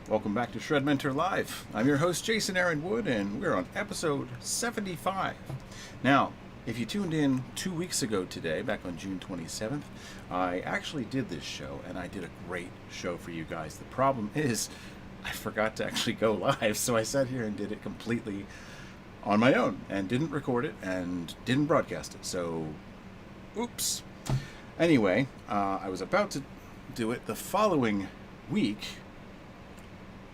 Welcome back to ShredMentor Live. I'm your host, Jason Aaron Wood, and we're on episode 75. Now, if you tuned in 2 weeks ago today, back on June 27th, I actually did this show, and I did a great show for you guys. The problem is, I forgot to actually go live, so I sat here and did it completely on my own, and didn't record it, and didn't broadcast it, so oops. Anyway, I was about to do it the following week,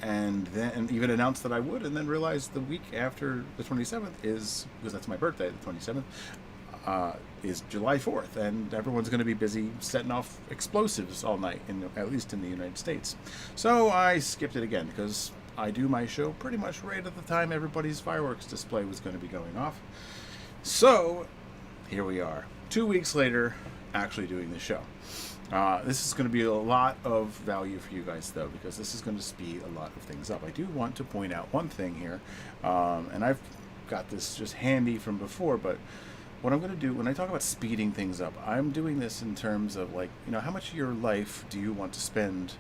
and then even announced that I would, and then realized the week after the 27th is, because that's my birthday, the 27th, is July 4th, and everyone's going to be busy setting off explosives all night, at least in the United States. So I skipped it again, because I do my show pretty much right at the time everybody's fireworks display was going to be going off. So here we are, 2 weeks later, actually doing the show. This is going to be a lot of value for you guys, though, because this is going to speed a lot of things up. I do want to point out one thing here, and I've got this just handy from before, but what I'm going to do when I talk about speeding things up, I'm doing this in terms of, like, you know, how much of your life do you want to spend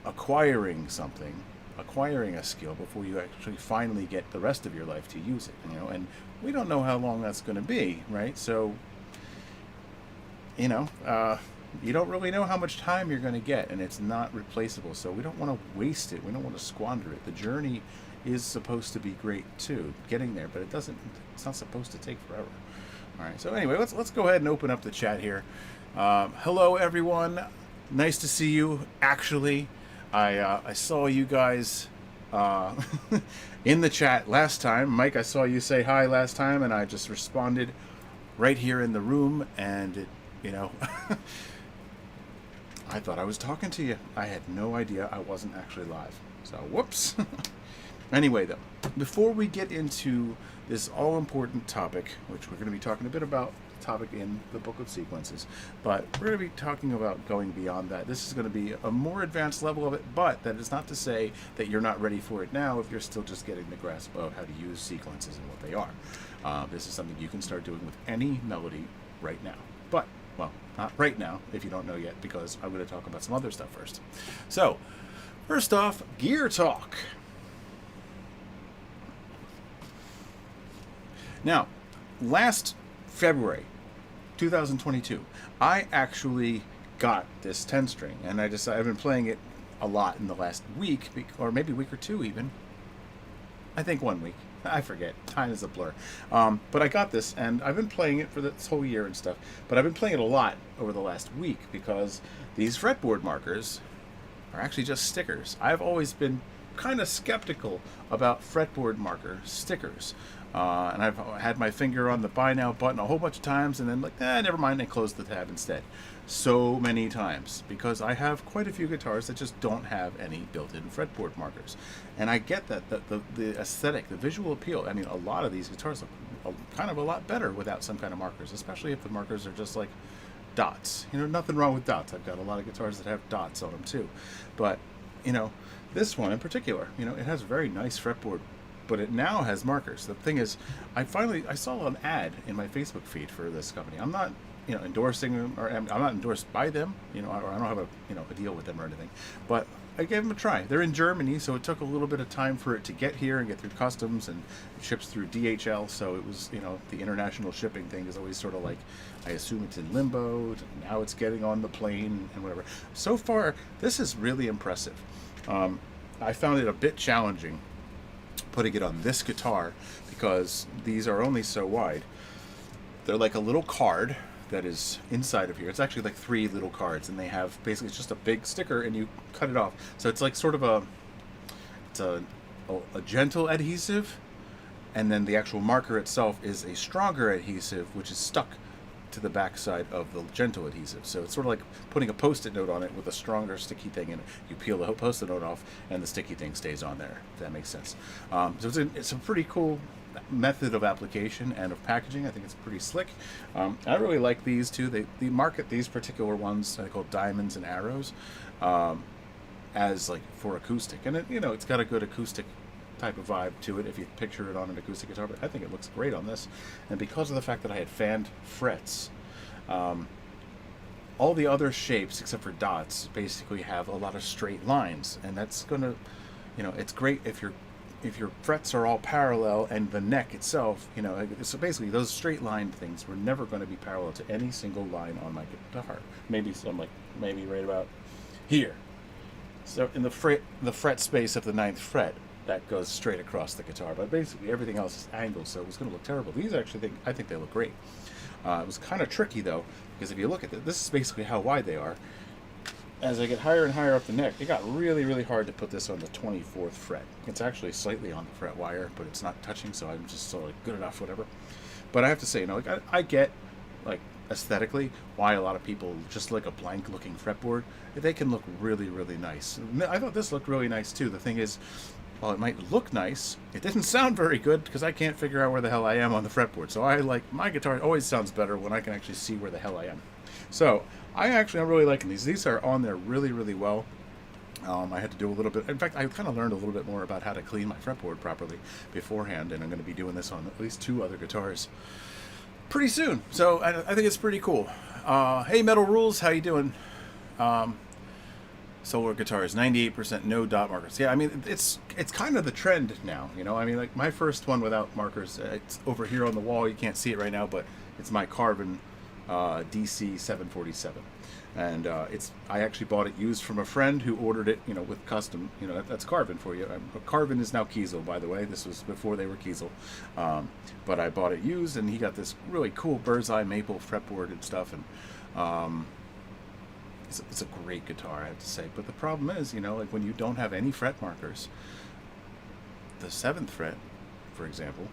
acquiring something, acquiring a skill, before you actually finally get the rest of your life to use it, you know? And we don't know how long that's going to be, right? So, you know, you don't really know how much time you're going to get, and it's not replaceable, so we don't want to waste it. We don't want to squander it. The journey is supposed to be great too, getting there, but it's not supposed to take forever. All right, so anyway, let's go ahead and open up the chat here. Hello everyone, nice to see you. Actually, I saw you guys in the chat last time. Mike, I saw you say hi last time, and I just responded right here in the room, and it, you know, I thought I was talking to you. I had no idea I wasn't actually live. So, whoops. Anyway, though, before we get into this all-important topic, which we're going to be talking a bit about the topic in the Book of Sequences, but we're going to be talking about going beyond that. This is going to be a more advanced level of it, but that is not to say that you're not ready for it now if you're still just getting the grasp of how to use sequences and what they are. This is something you can start doing with any melody right now. But, well, not right now, if you don't know yet, because I'm going to talk about some other stuff first. So, first off, gear talk. Now, last February 2022, I actually got this 10-string, and I've been playing it a lot in the last week, or maybe a week or two even. I think 1 week. I forget. Time is a blur. But I got this, and I've been playing it for this whole year and stuff. But I've been playing it a lot over the last week because these fretboard markers are actually just stickers. I've always been kind of skeptical about fretboard marker stickers. And I've had my finger on the buy now button a whole bunch of times, and then like, never mind, I closed the tab instead. So many times, because I have quite a few guitars that just don't have any built-in fretboard markers. And I get that, the aesthetic, the visual appeal, I mean, a lot of these guitars look kind of a lot better without some kind of markers, especially if the markers are just like dots. You know, nothing wrong with dots. I've got a lot of guitars that have dots on them too. But, you know, this one in particular, you know, it has very nice fretboard, but it now has markers. The thing is, I saw an ad in my Facebook feed for this company. I'm not, you know, endorsing them, or I'm not endorsed by them, you know, or I don't have a, you know, a deal with them or anything, but I gave them a try. They're in Germany, so it took a little bit of time for it to get here and get through customs, and it ships through DHL, so it was, you know, the international shipping thing is always sort of like, I assume it's in limbo, now it's getting on the plane and whatever. So far, this is really impressive. I found it a bit challenging putting it on this guitar because these are only so wide. They're like a little card that is inside of here. It's actually like 3 little cards, and they have basically, it's just a big sticker and you cut it off. So it's like sort of a gentle adhesive, and then the actual marker itself is a stronger adhesive, which is stuck to the back side of the gentle adhesive. So it's sort of like putting a post-it note on it with a stronger sticky thing in it. You peel the post-it note off and the sticky thing stays on there, if that makes sense. So it's a pretty cool method of application and of packaging. I think it's pretty slick. I really like these too. They market these particular ones, they're called diamonds and arrows, as like for acoustic, and it, you know, it's got a good acoustic type of vibe to it if you picture it on an acoustic guitar, but I think it looks great on this. And because of the fact that I had fanned frets, all the other shapes except for dots basically have a lot of straight lines, and that's gonna, it's great if your frets are all parallel and the neck itself, so basically those straight line things were never going to be parallel to any single line on my guitar. Maybe maybe right about here. So in the fret space of the 9th fret, that goes straight across the guitar, but basically everything else is angled, so it was going to look terrible. These actually I think they look great. It was kind of tricky though, because if you look at this is basically how wide they are. As I get higher and higher up the neck, it got really, really hard to put this on the 24th fret. It's actually slightly on the fret wire, but it's not touching, so I'm just sort of good enough, whatever. But I have to say, I get, aesthetically, why a lot of people just like a blank looking fretboard. They can look really, really nice. I thought this looked really nice too. The thing is, while it might look nice, it didn't sound very good because I can't figure out where the hell I am on the fretboard. So my guitar always sounds better when I can actually see where the hell I am. So I'm really liking these. These are on there really, really well. I had to do a little bit. In fact, I kind of learned a little bit more about how to clean my fretboard properly beforehand, and I'm going to be doing this on at least 2 other guitars pretty soon. So I think it's pretty cool. Hey, Metal Rules, how you doing? Solar guitars, 98% no dot markers. Yeah, I mean, it's kind of the trend now, my first one without markers, it's over here on the wall. You can't see it right now, but it's my Carvin DC 747. And I actually bought it used from a friend who ordered it, with custom, that's Carvin for you. Carvin is now Kiesel, by the way. This was before they were Kiesel. But I bought it used, and he got this really cool bird's eye maple fretboard and stuff. And it's a great guitar, I have to say. But the problem is, when you don't have any fret markers, the 7th fret, for example,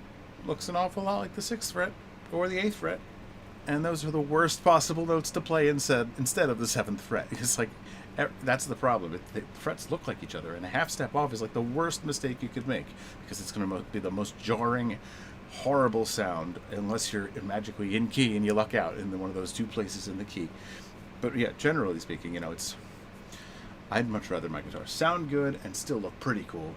looks an awful lot like the 6th fret or the 8th fret. And those are the worst possible notes to play instead of the 7th fret. It's that's the problem. The frets look like each other, and a half step off is like the worst mistake you could make, because it's going to be the most jarring, horrible sound unless you're magically in key and you luck out in one of those 2 places in the key. But yeah, generally speaking, I'd much rather my guitar sound good and still look pretty cool.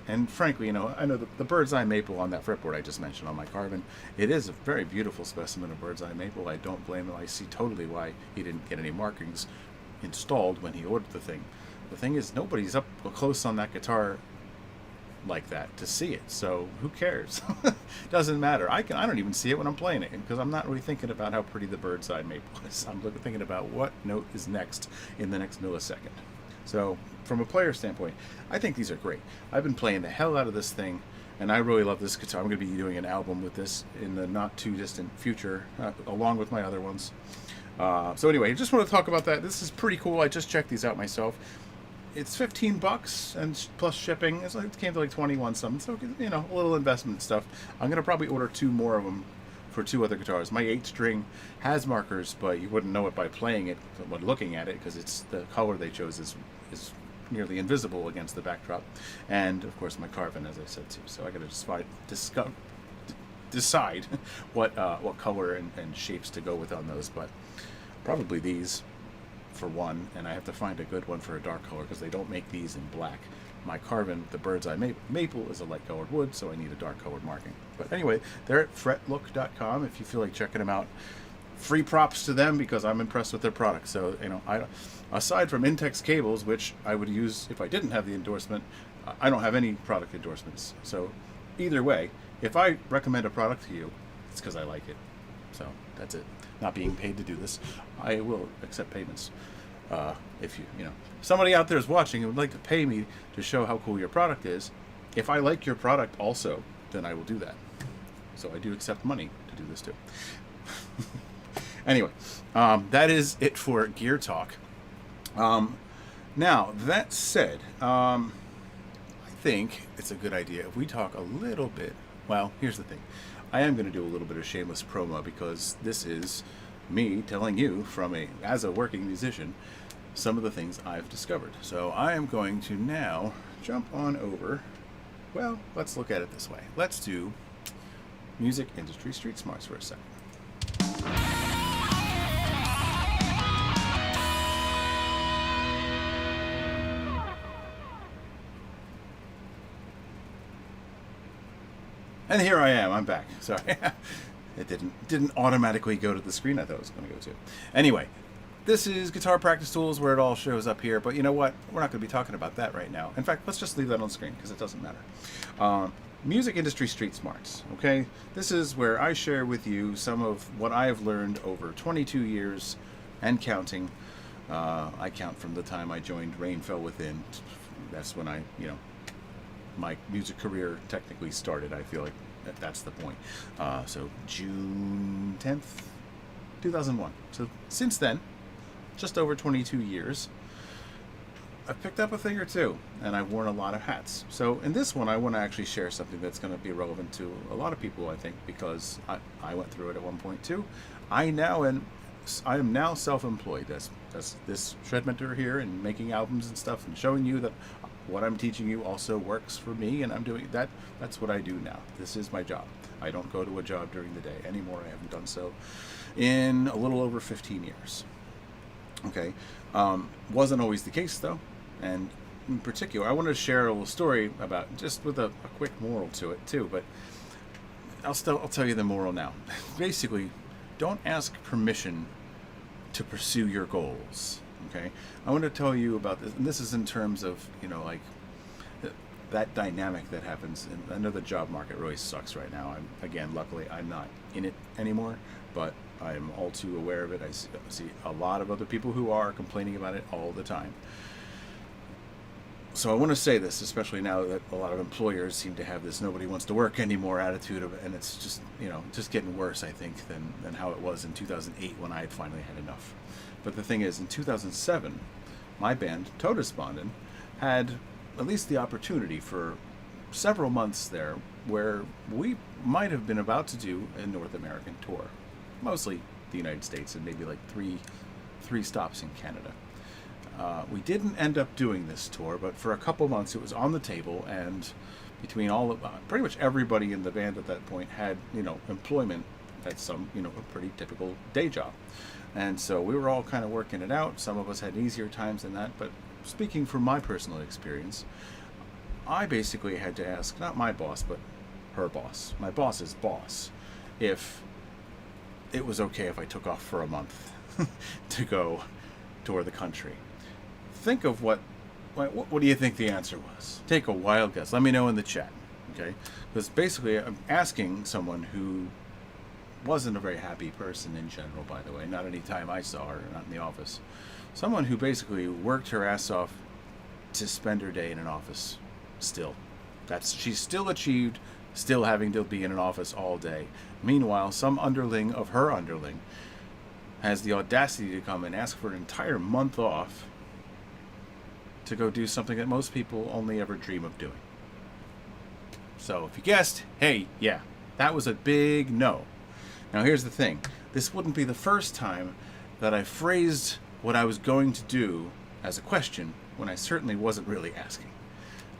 And frankly, I know the bird's eye maple on that fretboard I just mentioned on my Carvin, it is a very beautiful specimen of bird's eye maple. I don't blame him. I see totally why he didn't get any markings installed when he ordered the thing. The thing is, nobody's up close on that guitar like that to see it, so who cares? Doesn't matter. I don't even see it when I'm playing it, because I'm not really thinking about how pretty the bird's eye maple is. I'm thinking about what note is next in the next millisecond. So from a player standpoint, I think these are great. I've been playing the hell out of this thing, and I really love this guitar. I'm going to be doing an album with this in the not too distant future, along with my other ones. So anyway, I just want to talk about that. This is pretty cool. I just checked these out myself. It's $15 and plus shipping. It came to like 21 something. So a little investment stuff. I'm going to probably order 2 more of them for 2 other guitars. My 8-string has markers, but you wouldn't know it by playing it, but looking at it, because it's the color they chose is nearly invisible against the backdrop. And of course my Carvin, as I said too. So I got to decide what color and shapes to go with on those. But probably these for one, and I have to find a good one for a dark color, because they don't make these in black. My Carvin, the bird's eye maple, is a light colored wood, so I need a dark colored marking. But anyway, they're at fretlook.com if you feel like checking them out. Free props to them, because I'm impressed with their product. So aside from Intex cables, which I would use if I didn't have the endorsement, I don't have any product endorsements. So either way, if I recommend a product to you, it's because I like it. So that's it. Not being paid to do this. I will accept payments. If somebody out there is watching and would like to pay me to show how cool your product is, if I like your product also, then I will do that. So I do accept money to do this too. Anyway, that is it for Gear Talk. Now, that said, I think it's a good idea if we talk a little bit. Well, here's the thing. I am going to do a little bit of shameless promo, because this is me telling you as a working musician, some of the things I've discovered. So I am going to now jump on over. Well, let's look at it this way. Let's do music industry street smarts for a second. And here I am. I'm back. Sorry. It didn't automatically go to the screen I thought it was going to go to. Anyway, this is Guitar Practice Tools, where it all shows up here. But you know what? We're not going to be talking about that right now. In fact, let's just leave that on screen because it doesn't matter. Music industry street smarts. Okay, this is where I share with you some of what I have learned over 22 years and counting. I count from the time I joined Rain Fell Within. That's when my music career technically started. I feel like that's the point. So June 10th, 2001. So since then, just over 22 years, I've picked up a thing or two, and I've worn a lot of hats. So in this one, I want to actually share something that's going to be relevant to a lot of people, I think, because I went through it at one point too. I am now self-employed as this ShredMentor here, and making albums and stuff, and showing you that what I'm teaching you also works for me, and I'm doing that. That's what I do now. This is my job. I don't go to a job during the day anymore. I haven't done so in a little over 15 years. Okay, wasn't always the case though, and in particular, I wanted to share a little story about, just with a quick moral to it too. But I'll tell you the moral now. Basically, don't ask permission to pursue your goals. Okay, I want to tell you about this, and this is in terms of, like that dynamic that happens. And I know the job market really sucks right now. Luckily, I'm not in it anymore, but I'm all too aware of it. I see a lot of other people who are complaining about it all the time. So I want to say this, especially now that a lot of employers seem to have this nobody wants to work anymore attitude and it's just, just getting worse, I think, than how it was in 2008 when I had finally had enough. But the thing is, in 2007, my band, Toe Despondent, had at least the opportunity for several months there where we might have been about to do a North American tour. Mostly the United States and maybe like three stops in Canada. We didn't end up doing this tour, but for a couple months it was on the table, and between pretty much everybody in the band at that point had, employment at some, a pretty typical day job. And so we were all kind of working it out. Some of us had easier times than that, but speaking from my personal experience, I basically had to ask, not my boss, but her boss, my boss's boss, if it was okay if I took off for a month to go tour the country. Think of what do you think the answer was? Take a wild guess. Let me know in the chat, okay? Because basically I'm asking someone who wasn't a very happy person in general, by the way, not any time I saw her, not in the office. Someone who basically worked her ass off to spend her day in an office still. She's still achieved still having to be in an office all day. Meanwhile, some underling of her underling has the audacity to come and ask for an entire month off to go do something that most people only ever dream of doing. So if you guessed, hey, yeah, that was a big no. Now here's the thing. This wouldn't be the first time that I phrased what I was going to do as a question when I certainly wasn't really asking.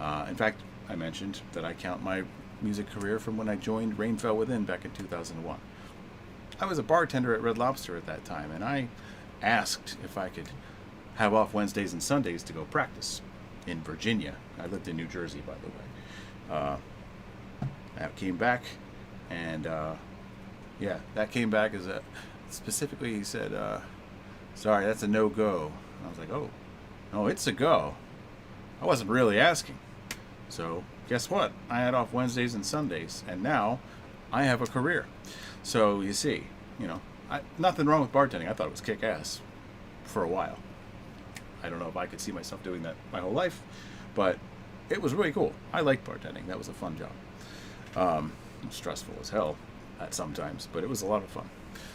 In fact, I mentioned that I count my music career from when I joined Rain Fell Within back in 2001. I was a bartender at Red Lobster at that time, and I asked if I could have off Wednesdays and Sundays to go practice in Virginia. I lived in New Jersey, by the way. That came back, and that came back as specifically he said, sorry, that's a no-go. I was like, oh, no, it's a go. I wasn't really asking. So guess what? I had off Wednesdays and Sundays, and now I have a career. So you see, nothing wrong with bartending. I thought it was kick-ass for a while. I don't know if I could see myself doing that my whole life, but it was really cool. I liked bartending. That was a fun job. Stressful as hell at sometimes, but it was a lot of fun.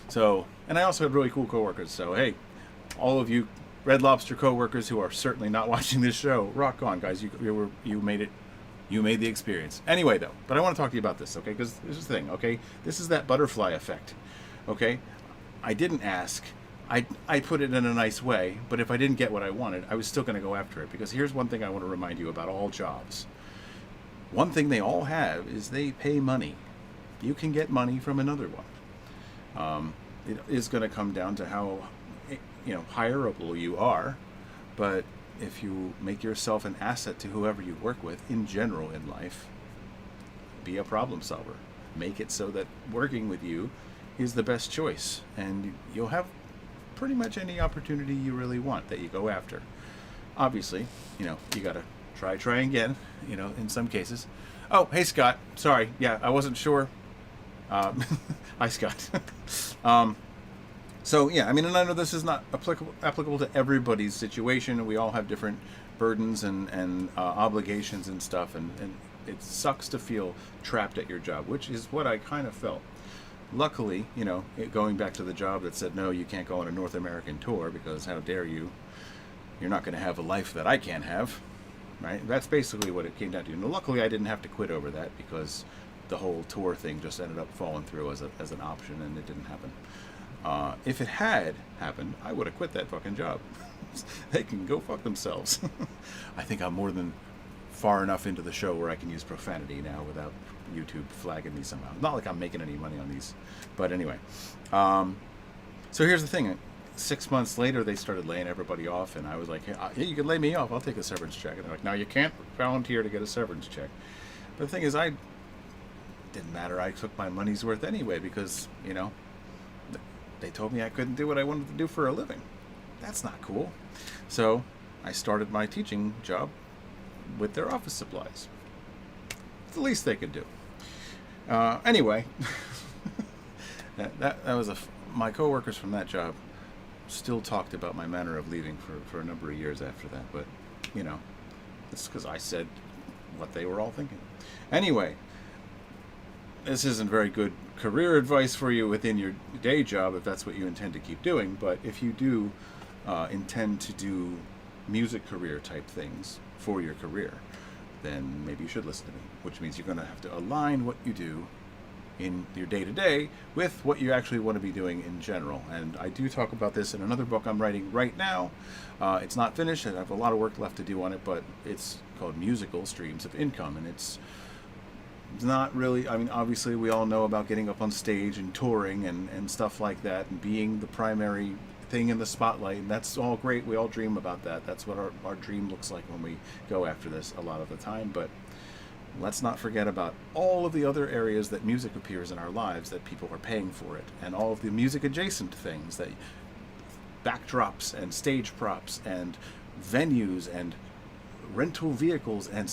So, and I also had really cool coworkers. So, hey, all of you Red Lobster coworkers who are certainly not watching this show, rock on, guys. You made it. You made the experience. Anyway, though, but I want to talk to you about this, okay? Because this is the thing, okay? This is that butterfly effect, okay? I didn't ask. I put it in a nice way, but if I didn't get what I wanted, I was still going to go after it. Because here's one thing I want to remind you about all jobs. One thing they all have is they pay money. You can get money from another one. It is going to come down to how, hireable you are. But if you make yourself an asset to whoever you work with in general in life, be a problem solver. make it so that working with you is the best choice, and you'll have pretty much any opportunity you really want that you go after. Obviously, you gotta try again, in some cases. Oh, hey Scott, sorry, yeah, I wasn't sure. Hi Scott. So yeah, I mean, and I know this is not applicable to everybody's situation. We all have different burdens and obligations and stuff, and it sucks to feel trapped at your job, which is what I kind of felt. Luckily, going back to the job that said, no, you can't go on a North American tour because how dare you? You're not going to have a life that I can't have, right? That's basically what it came down to. And luckily, I didn't have to quit over that because the whole tour thing just ended up falling through as an option, and it didn't happen. If it had happened, I would have quit that fucking job. They can go fuck themselves. I think I'm more than far enough into the show where I can use profanity now without YouTube flagging me somehow. Not like I'm making any money on these, but anyway. So here's the thing. 6 months later, they started laying everybody off, and I was like, yeah, you can lay me off. I'll take a severance check. And they're like, no, you can't volunteer to get a severance check. But the thing is, I didn't matter. I took my money's worth anyway because, they told me I couldn't do what I wanted to do for a living. That's not cool. So I started my teaching job with their office supplies. It's the least they could do. Anyway, that was my coworkers from that job still talked about my manner of leaving for a number of years after that. But, it's because I said what they were all thinking. Anyway, this isn't very good career advice for you within your day job if that's what you intend to keep doing, but if you do intend to do music career type things for your career, then maybe you should listen to me, which means you're going to have to align what you do in your day-to-day with what you actually want to be doing in general. And I do talk about this in another book I'm writing right now. It's not finished, and I have a lot of work left to do on it, but it's called Musical Streams of Income, and it's not really, I mean, obviously we all know about getting up on stage and touring and stuff like that and being the primary thing in the spotlight, and that's all great. We all dream about that. That's what our dream looks like when we go after this a lot of the time. But let's not forget about all of the other areas that music appears in our lives that people are paying for it, and all of the music adjacent things, that backdrops and stage props and venues and rental vehicles and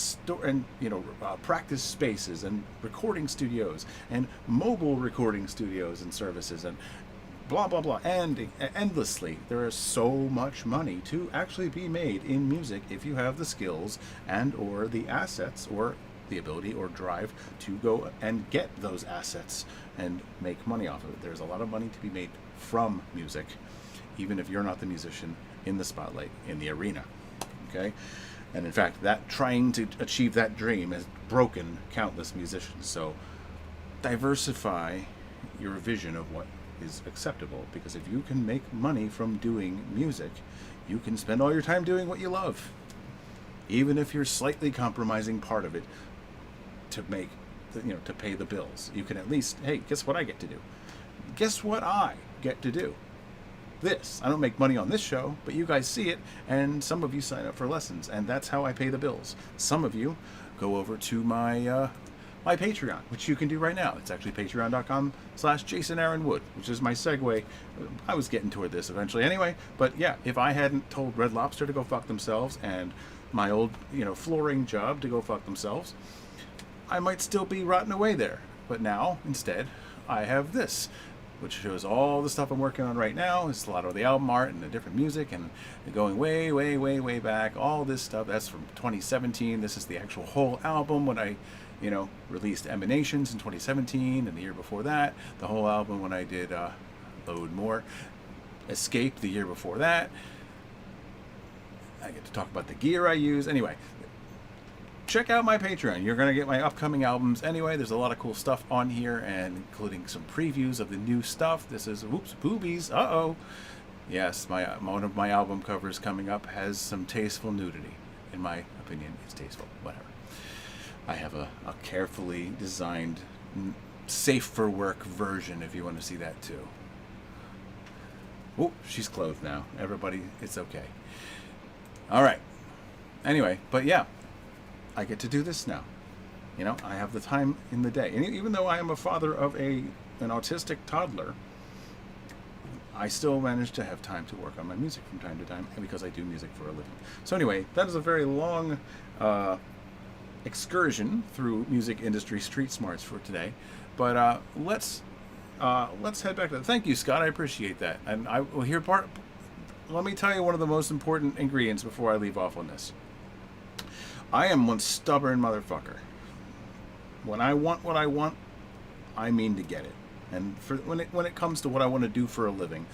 practice spaces and recording studios and mobile recording studios and services and blah blah blah, and endlessly. There is so much money to actually be made in music if you have the skills and or the assets or the ability or drive to go and get those assets and make money off of it. There's a lot of money to be made from music, even if you're not the musician in the spotlight, in the arena. Okay? And in fact, that trying to achieve that dream has broken countless musicians. So diversify your vision of what is acceptable, because if you can make money from doing music, you can spend all your time doing what you love, even if you're slightly compromising part of it to make, to pay the bills. You can at least, hey, guess what I get to do? Guess what I get to do? This. I don't make money on this show, but you guys see it, and some of you sign up for lessons, and that's how I pay the bills. Some of you go over to my my Patreon, which you can do right now. It's actually patreon.com/Jason Aaron Wood, which is my segue. I was getting toward this eventually anyway, but yeah, if I hadn't told Red Lobster to go fuck themselves and my old, flooring job to go fuck themselves, I might still be rotting away there. But now, instead, I have this, which shows all the stuff I'm working on right now. It's a lot of the album art and the different music and going way, way, way, way back. All this stuff, that's from 2017. This is the actual whole album when I, released Emanations in 2017, and the year before that, the whole album when I did Load More, Escape the year before that. I get to talk about the gear I use. Anyway, check out my Patreon. You're going to get my upcoming albums anyway. There's a lot of cool stuff on here, and including some previews of the new stuff. This is, whoops, boobies. Uh-oh. Yes, one of my album covers coming up has some tasteful nudity. In my opinion, it's tasteful. Whatever. I have a carefully designed, safe-for-work version if you want to see that too. Oh, she's clothed now. Everybody, it's okay. All right. Anyway, but yeah. I get to do this now. You know, I have the time in the day. And even though I am a father of an autistic toddler, I still manage to have time to work on my music from time to time because I do music for a living. So anyway, that is a very long excursion through music industry street smarts for today. But let's head back to that. Thank you, Scott. I appreciate that. And I will hear part. Let me tell you one of the most important ingredients before I leave off on this. I am one stubborn motherfucker. When I want what I want, I mean to get it. And when it comes to what I want to do for a living,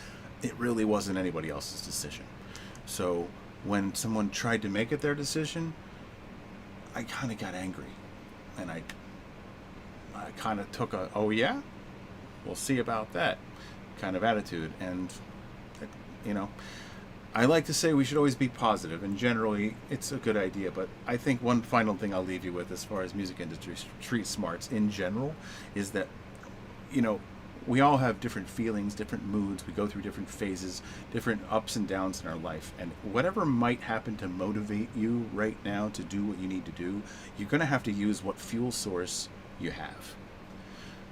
it really wasn't anybody else's decision. So when someone tried to make it their decision, I kind of got angry, and I kind of took a "oh yeah, we'll see about that" kind of attitude. And you know, I like to say we should always be positive, and generally it's a good idea. But I think one final thing I'll leave you with, as far as music industry street smarts in general, is that, you know, we all have different feelings, different moods. We go through different phases, different ups and downs in our life. And whatever might happen to motivate you right now to do what you need to do, you're going to have to use what fuel source you have.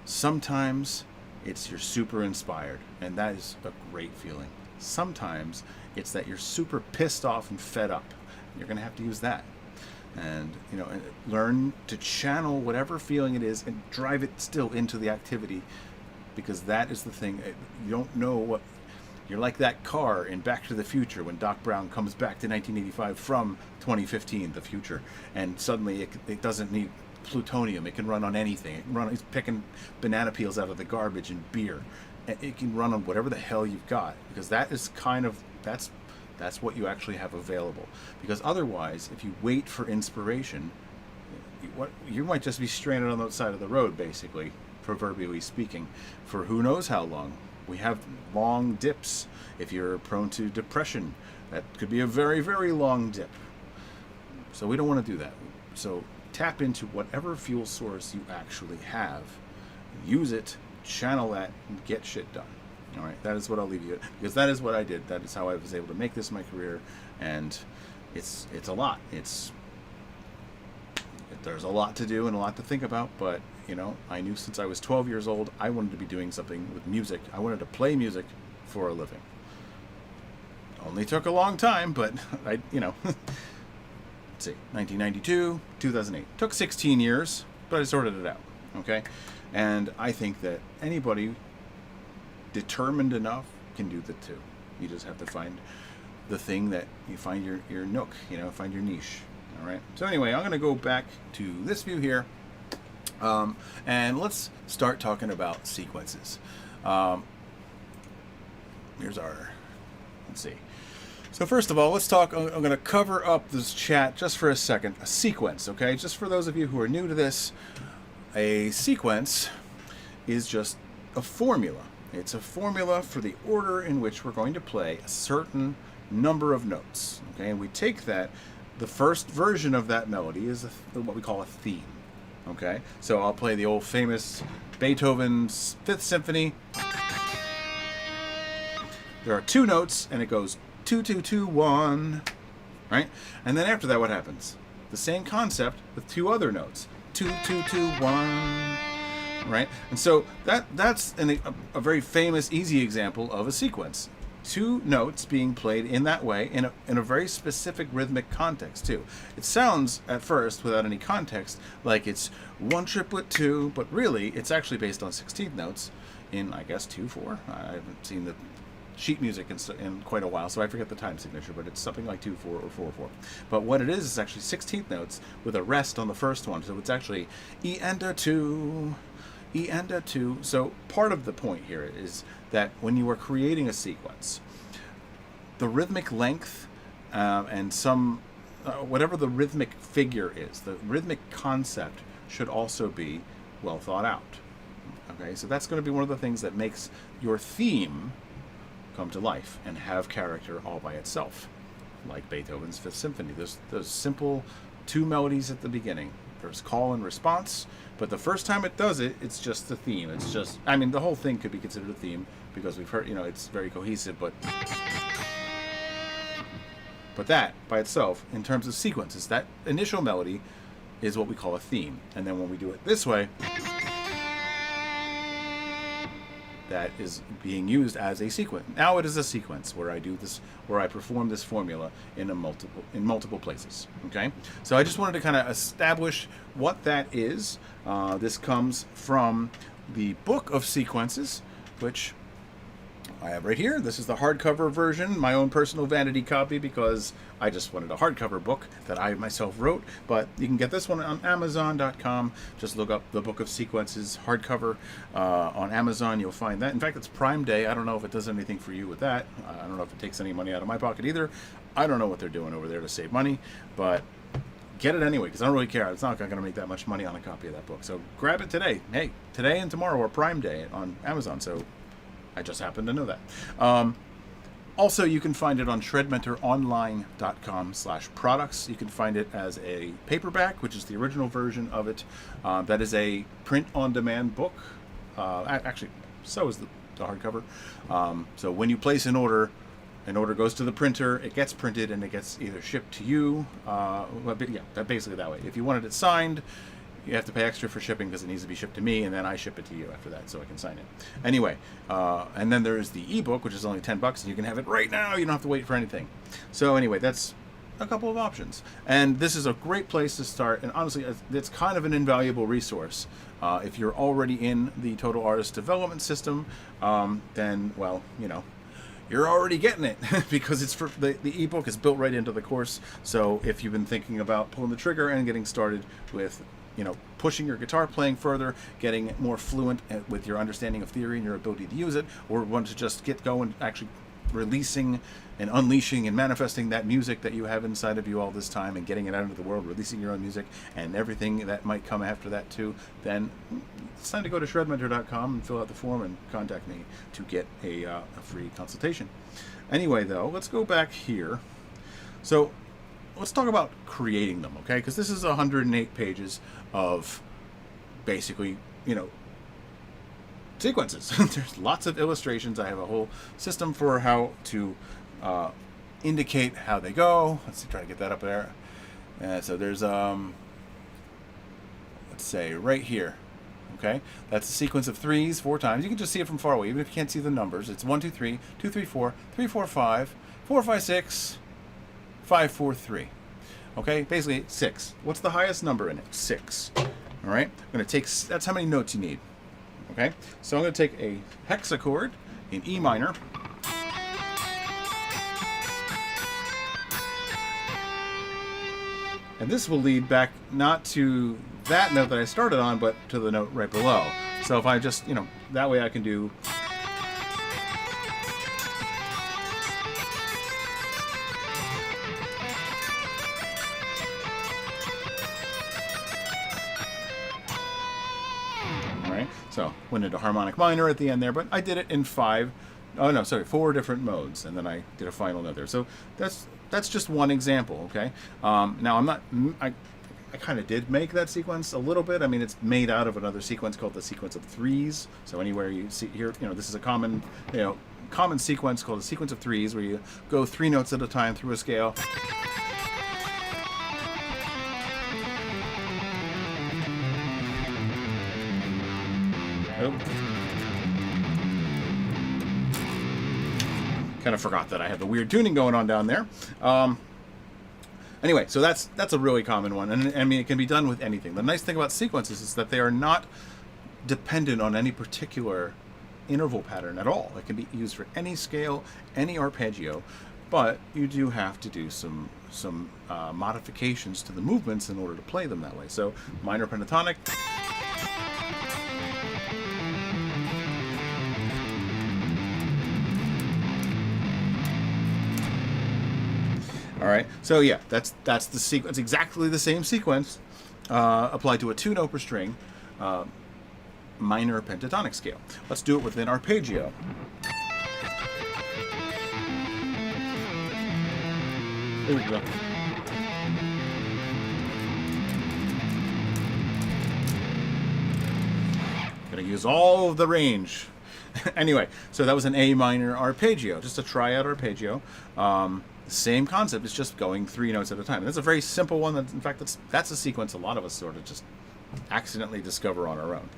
Sometimes it's you're super inspired, and that is a great feeling. Sometimes it's that you're super pissed off and fed up. You're going to have to use that. And, you know, learn to channel whatever feeling it is and drive it still into the activity, because that is the thing. You don't know what you're like. That car in Back to the Future, when Doc Brown comes back to 1985 from 2015, the future, and suddenly it doesn't need plutonium. It can run on anything. It can run. He's picking banana peels out of the garbage and beer. It can run on whatever the hell you've got, because that is kind of that's what you actually have available. Because otherwise, if you wait for inspiration, you might just be stranded on the side of the road, basically, proverbially speaking, for who knows how long. We have long dips. If you're prone to depression, that could be a very, very long dip. So we don't want to do that. So tap into whatever fuel source you actually have. Use it, channel that, and get shit done. All right, that is what I'll leave you at, because that is what I did. That is how I was able to make this my career, and it's a lot. There's a lot to do and a lot to think about, but you know, I knew since I was 12 years old I wanted to be doing something with music. I wanted to play music for a living. Only took a long time, but let's see, 1992, 2008. Took 16 years, but I sorted it out. Okay, and I think that anybody determined enough can do the two. You just have to find the thing that you find your nook, find your niche. All right. So anyway, I'm going to go back to this view here, and let's start talking about sequences. Let's see. So first of all, let's talk. I'm going to cover up this chat just for a second. A sequence, okay? Just for those of you who are new to this, a sequence is just a formula. It's a formula for the order in which we're going to play a certain number of notes. Okay, and we take that. The first version of that melody is what we call a theme. Okay, so I'll play the old famous Beethoven's Fifth Symphony. There are two notes, and it goes 2 2 2 1, right? And then after that, what happens? The same concept with two other notes, 2 2 2 1. Right, and so that's a very famous, easy example of a sequence. Two notes being played in that way in a very specific rhythmic context too. It sounds at first, without any context, like it's one triplet 2, but really it's actually based on 16th notes in, I guess, 2/4. I haven't seen the sheet music in quite a while, so I forget the time signature, but it's something like 2/4 or 4/4. But what it is actually 16th notes with a rest on the first one, so it's actually E and a 2. E and a 2. So part of the point here is that when you are creating a sequence, the rhythmic length and some whatever the rhythmic figure is, the rhythmic concept should also be well thought out. Okay, so that's going to be one of the things that makes your theme come to life and have character all by itself, like Beethoven's Fifth Symphony. There's those simple two melodies at the beginning. There's call and response, but the first time it does it, it's just the theme. It's just, I mean, the whole thing could be considered a theme because we've heard, it's very cohesive, but that by itself, in terms of sequences, that initial melody is what we call a theme. And then when we do it this way, that is being used as a sequence. Now it is a sequence where I do this, where I perform this formula in multiple places. Okay, so I just wanted to kind of establish what that is. This comes from the Book of Sequences, which I have right here. This is the hardcover version, my own personal vanity copy, because I just wanted a hardcover book that I myself wrote. But you can get this one on Amazon.com. Just look up the Book of Sequences hardcover on Amazon. You'll find that. In fact, it's Prime Day. I don't know if it does anything for you with that. I don't know if it takes any money out of my pocket either. I don't know what they're doing over there to save money, but get it anyway, because I don't really care. It's not going to make that much money on a copy of that book. So grab it today. Hey, today and tomorrow are Prime Day on Amazon. So I just happen to know that. Also, you can find it on ShredMentorOnline.com/products. You can find it as a paperback, which is the original version of it. That is a print-on-demand book. Actually, so is the hardcover. So when you place an order goes to the printer, it gets printed, and it gets either shipped to you. Basically that way. If you wanted it signed, you have to pay extra for shipping because it needs to be shipped to me, and then I ship it to you after that so I can sign it. Anyway, and then there's the ebook, which is only $10, and you can have it right now. You don't have to wait for anything. So anyway, that's a couple of options. And this is a great place to start, and honestly, it's kind of an invaluable resource. If you're already in the Total Artist Development System, then, well, you know, you're already getting it because it's for the ebook is built right into the course. So if you've been thinking about pulling the trigger and getting started with, you know, pushing your guitar playing further, getting more fluent with your understanding of theory and your ability to use it, or want to just get going, actually releasing and unleashing and manifesting that music that you have inside of you all this time and getting it out into the world, releasing your own music and everything that might come after that too, then it's time to go to ShredMentor.com and fill out the form and contact me to get a free consultation. Anyway, though, let's go back here. So let's talk about creating them, okay? Because this is 108 pages of basically, you know, sequences. There's lots of illustrations. I have a whole system for how to indicate how they go. Let's try to get that up there. So there's, let's say right here, okay? That's a sequence of threes 4 times. You can just see it from far away, even if you can't see the numbers. It's 1, 2, 3, 2, 3, 4, 3, 4, 5, 4, 5, 6, 5, 4, 3. Okay, basically 6. What's the highest number in it? 6. All right, I'm going to take, that's how many notes you need. Okay, so I'm going to take a hexachord in E minor. And this will lead back not to that note that I started on, but to the note right below. So if I just, you know, that way I can do. So went into harmonic minor at the end there, but I did it in 4 different modes, and then I did a final note there. So that's just one example, okay? Now I kind of did make that sequence a little bit. I mean, it's made out of another sequence called the sequence of threes. So anywhere you see here, you know, this is a common sequence called a sequence of threes, where you go 3 notes at a time through a scale. Kind of forgot that I have the weird tuning going on down there. Anyway, so that's a really common one, and I mean, it can be done with anything. The nice thing about sequences is that they are not dependent on any particular interval pattern at all. It can be used for any scale, any arpeggio, but you do have to do some modifications to the movements in order to play them that way. So minor pentatonic. All right, so yeah, that's the sequence, exactly the same sequence applied to a 2-note per string minor pentatonic scale. Let's do it with an arpeggio. There we go. Gonna use all of the range. Anyway, so that was an A minor arpeggio, just a tryout arpeggio. The same concept. It's just going 3 notes at a time. And that's a very simple one. In fact, that's a sequence a lot of us sort of just accidentally discover on our own.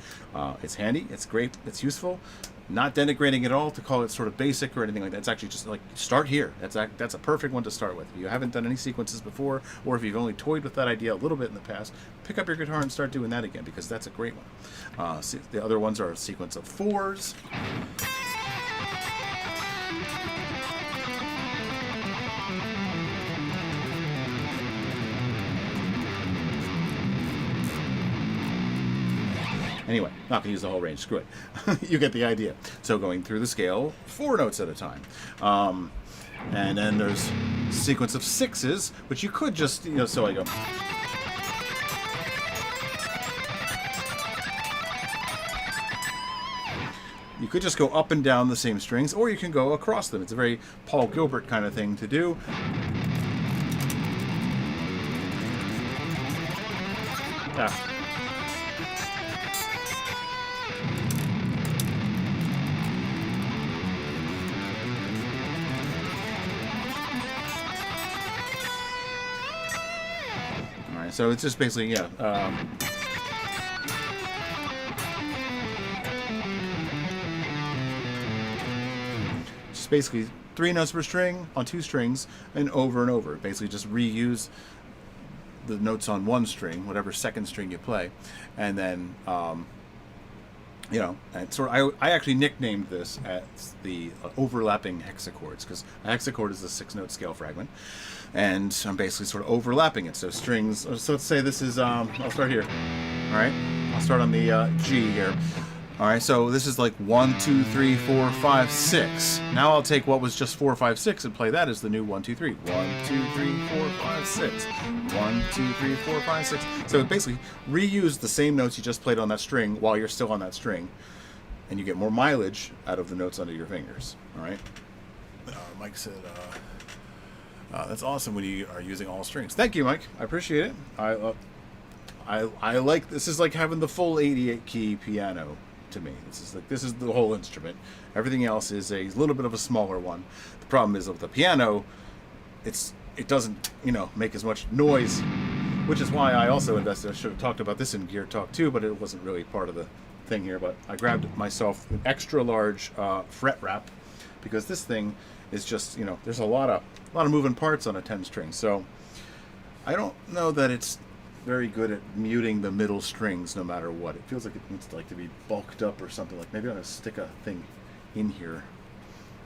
It's handy. It's great. It's useful. Not denigrating at all to call it sort of basic or anything like that. It's actually just like, start here. That's a perfect one to start with. If you haven't done any sequences before, or if you've only toyed with that idea a little bit in the past, pick up your guitar and start doing that again, because that's a great one. The other ones are a sequence of 4s. Anyway, not going to use the whole range, screw it. You get the idea. So going through the scale 4 notes at a time. And then there's a sequence of 6s, which you could just, so I go. You could just go up and down the same strings, or you can go across them. It's a very Paul Gilbert kind of thing to do. So it's just basically, just basically 3 notes per string on 2 strings and over. Basically just reuse the notes on 1 string, whatever second string you play, and then, and sort of, I actually nicknamed this as the overlapping hexachords, because a hexachord is a 6-note scale fragment, and I'm basically sort of overlapping it. So strings, so let's say this is, I'll start here, all right? I'll start on the G here. All right, so this is like 1, 2, 3, 4, 5, 6. Now I'll take what was just 4, 5, 6 and play that as the new 1, 2, 3. 1, 2, 3, 4, 5, 6. 1, 2, 3, 4, 5, 6. So basically reuse the same notes you just played on that string while you're still on that string, and you get more mileage out of the notes under your fingers. All right. Mike said, "That's awesome when you are using all strings." Thank you, Mike. I appreciate it. I like, this is like having the full 88 key piano. To me, this is the whole instrument. Everything else is a little bit of a smaller one. The problem is with the piano, it doesn't make as much noise, which is why I also invested. I should have talked about this in Gear Talk too, but it wasn't really part of the thing here. But I grabbed myself an extra large fret wrap, because this thing is just, there's a lot of moving parts on a 10 string. So I don't know that it's very good at muting the middle strings no matter what. It feels like it needs to be bulked up or something. Like maybe I'm gonna stick a thing in here.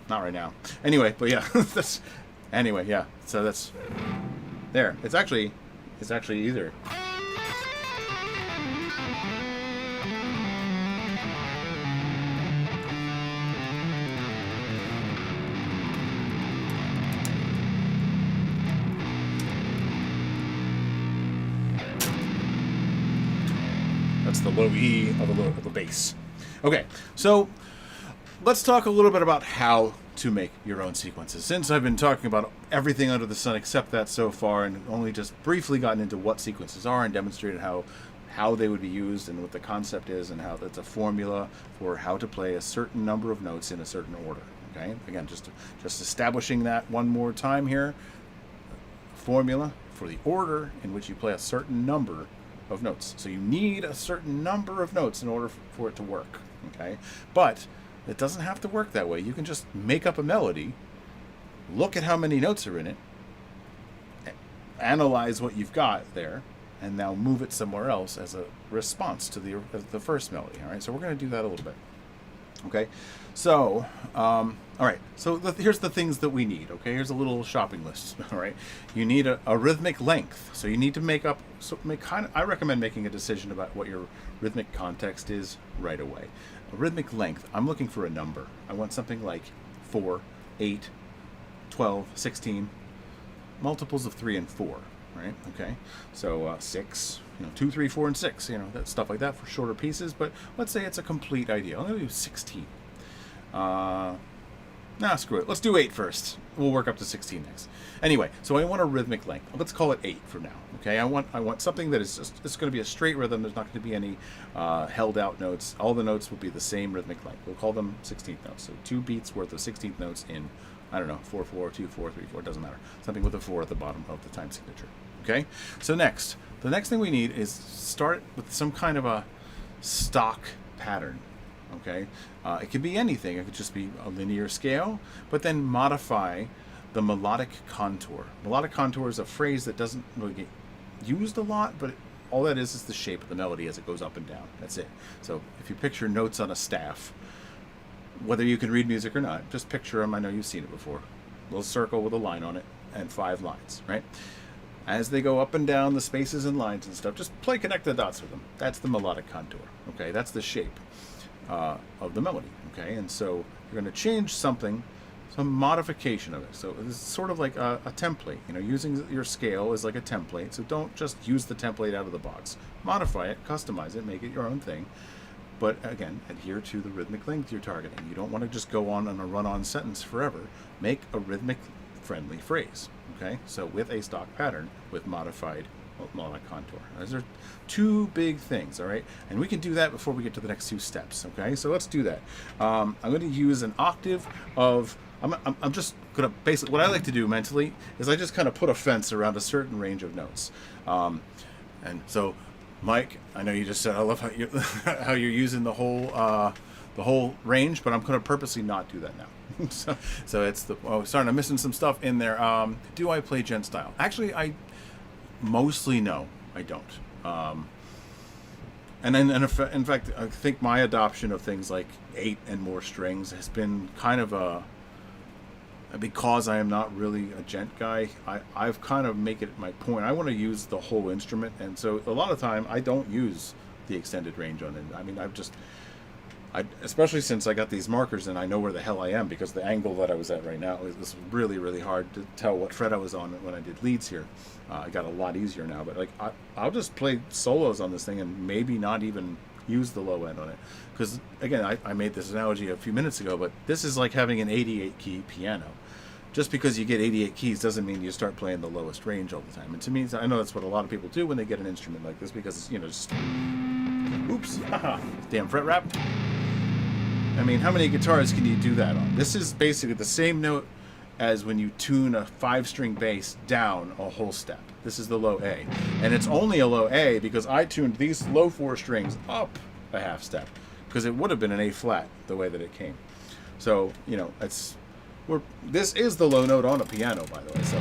Not right now. Anyway, but yeah, so that's there. It's actually either. The low E of the bass. Okay, so let's talk a little bit about how to make your own sequences. Since I've been talking about everything under the sun except that so far, and only just briefly gotten into what sequences are and demonstrated how they would be used and what the concept is, and how that's a formula for how to play a certain number of notes in a certain order. Okay, again, just establishing that one more time here. Formula for the order in which you play a certain number of notes. So you need a certain number of notes in order for it to work. Okay, but it doesn't have to work that way. You can just make up a melody, look at how many notes are in it, analyze what you've got there, and now move it somewhere else as a response to the first melody. All right, so we're going to do that a little bit. Okay, so all right, so here's the things that we need. Okay, here's a little shopping list. All right, you need a rhythmic length, so you need to I recommend making a decision about what your rhythmic context is right away. A rhythmic length, I'm looking for a number. I want something like 4, 8, 12, 16, multiples of 3 and 4. Right? Okay, so 6, 2, 3, 4, and 6, that stuff like that for shorter pieces. But let's say it's a complete idea. I'm going to do 16. Nah, screw it. Let's do 8 first. We'll work up to 16 next. Anyway, so I want a rhythmic length. Let's call it 8 for now. Okay, I want something that is just, it's going to be a straight rhythm. There's not going to be any held out notes. All the notes will be the same rhythmic length. We'll call them 16th notes. So 2 beats worth of 16th notes in, I don't know, 4/4, 2/4, 3/4, doesn't matter. Something with a 4 at the bottom of the time signature. Okay, so the next thing we need is start with some kind of a stock pattern. Okay, it could be anything. It could just be a linear scale, but then modify the melodic contour. Melodic contour is a phrase that doesn't really get used a lot, but all that is the shape of the melody as it goes up and down. That's it. So if you picture notes on a staff, whether you can read music or not, just picture them. I know you've seen it before. A little circle with a line on it and 5 lines, right? As they go up and down, the spaces and lines and stuff, just connect the dots with them. That's the melodic contour. Okay, that's the shape of the melody. Okay, and so you're going to change something, some modification of it. So this is sort of like a template. You know, using your scale is like a template. So don't just use the template out of the box. Modify it, customize it, make it your own thing. But again, adhere to the rhythmic length you're targeting. You don't want to just go on a run-on sentence forever. Make a rhythmic-friendly phrase. Okay, so with a stock pattern with modified melodic contour. Those are 2 big things, all right? And we can do that before we get to the next 2 steps, okay? So let's do that. I'm going to use an octave of, I'm just going to basically, what I like to do mentally is I just kind of put a fence around a certain range of notes. And so, Mike, I know you just said, I love how, how you're using the whole range, but I'm going to purposely not do that now. so it's the, oh, sorry, I'm missing some stuff in there. Do I play gent style? Actually, mostly no, I don't. And then, in fact, I think my adoption of things like 8 and more strings has been kind of because I am not really a gent guy, I've kind of make it my point. I want to use the whole instrument, and so a lot of time I don't use the extended range on it. I mean, especially since I got these markers and I know where the hell I am, because the angle that I was at right now was really, really hard to tell what fret I was on when I did leads here. I got a lot easier now, but like I'll just play solos on this thing and maybe not even use the low end on it. Because again, I made this analogy a few minutes ago, but this is like having an 88 key piano. Just because you get 88 keys doesn't mean you start playing the lowest range all the time. And to me, I know that's what a lot of people do when they get an instrument like this, because it's, you know, just oops, damn fret wrap. I mean, how many guitars can you do that on? This is basically the same note as when you tune a 5-string bass down a whole step. This is the low A. And it's only a low A because I tuned these low 4 strings up a half step, because it would have been an A flat the way that it came. So, you know, this is the low note on a piano, by the way, so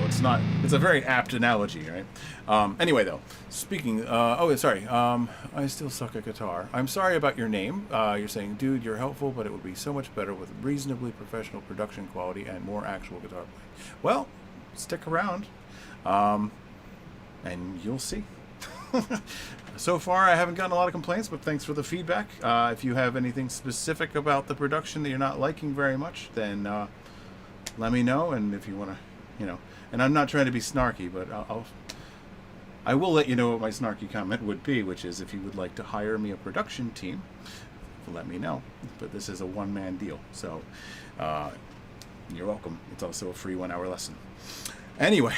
it's a very apt analogy, right? Anyway, though, speaking, sorry, I still suck at guitar. I'm sorry about your name. You're saying, dude, you're helpful, but it would be so much better with reasonably professional production quality and more actual guitar playing. Well, stick around, and you'll see. So far, I haven't gotten a lot of complaints, but thanks for the feedback. If you have anything specific about the production that you're not liking very much, then let me know. And if you want to, you know, and I'm not trying to be snarky, but I will let you know what my snarky comment would be, which is if you would like to hire me a production team, let me know. But this is a one-man deal, so you're welcome. It's also a free 1-hour lesson. Anyway,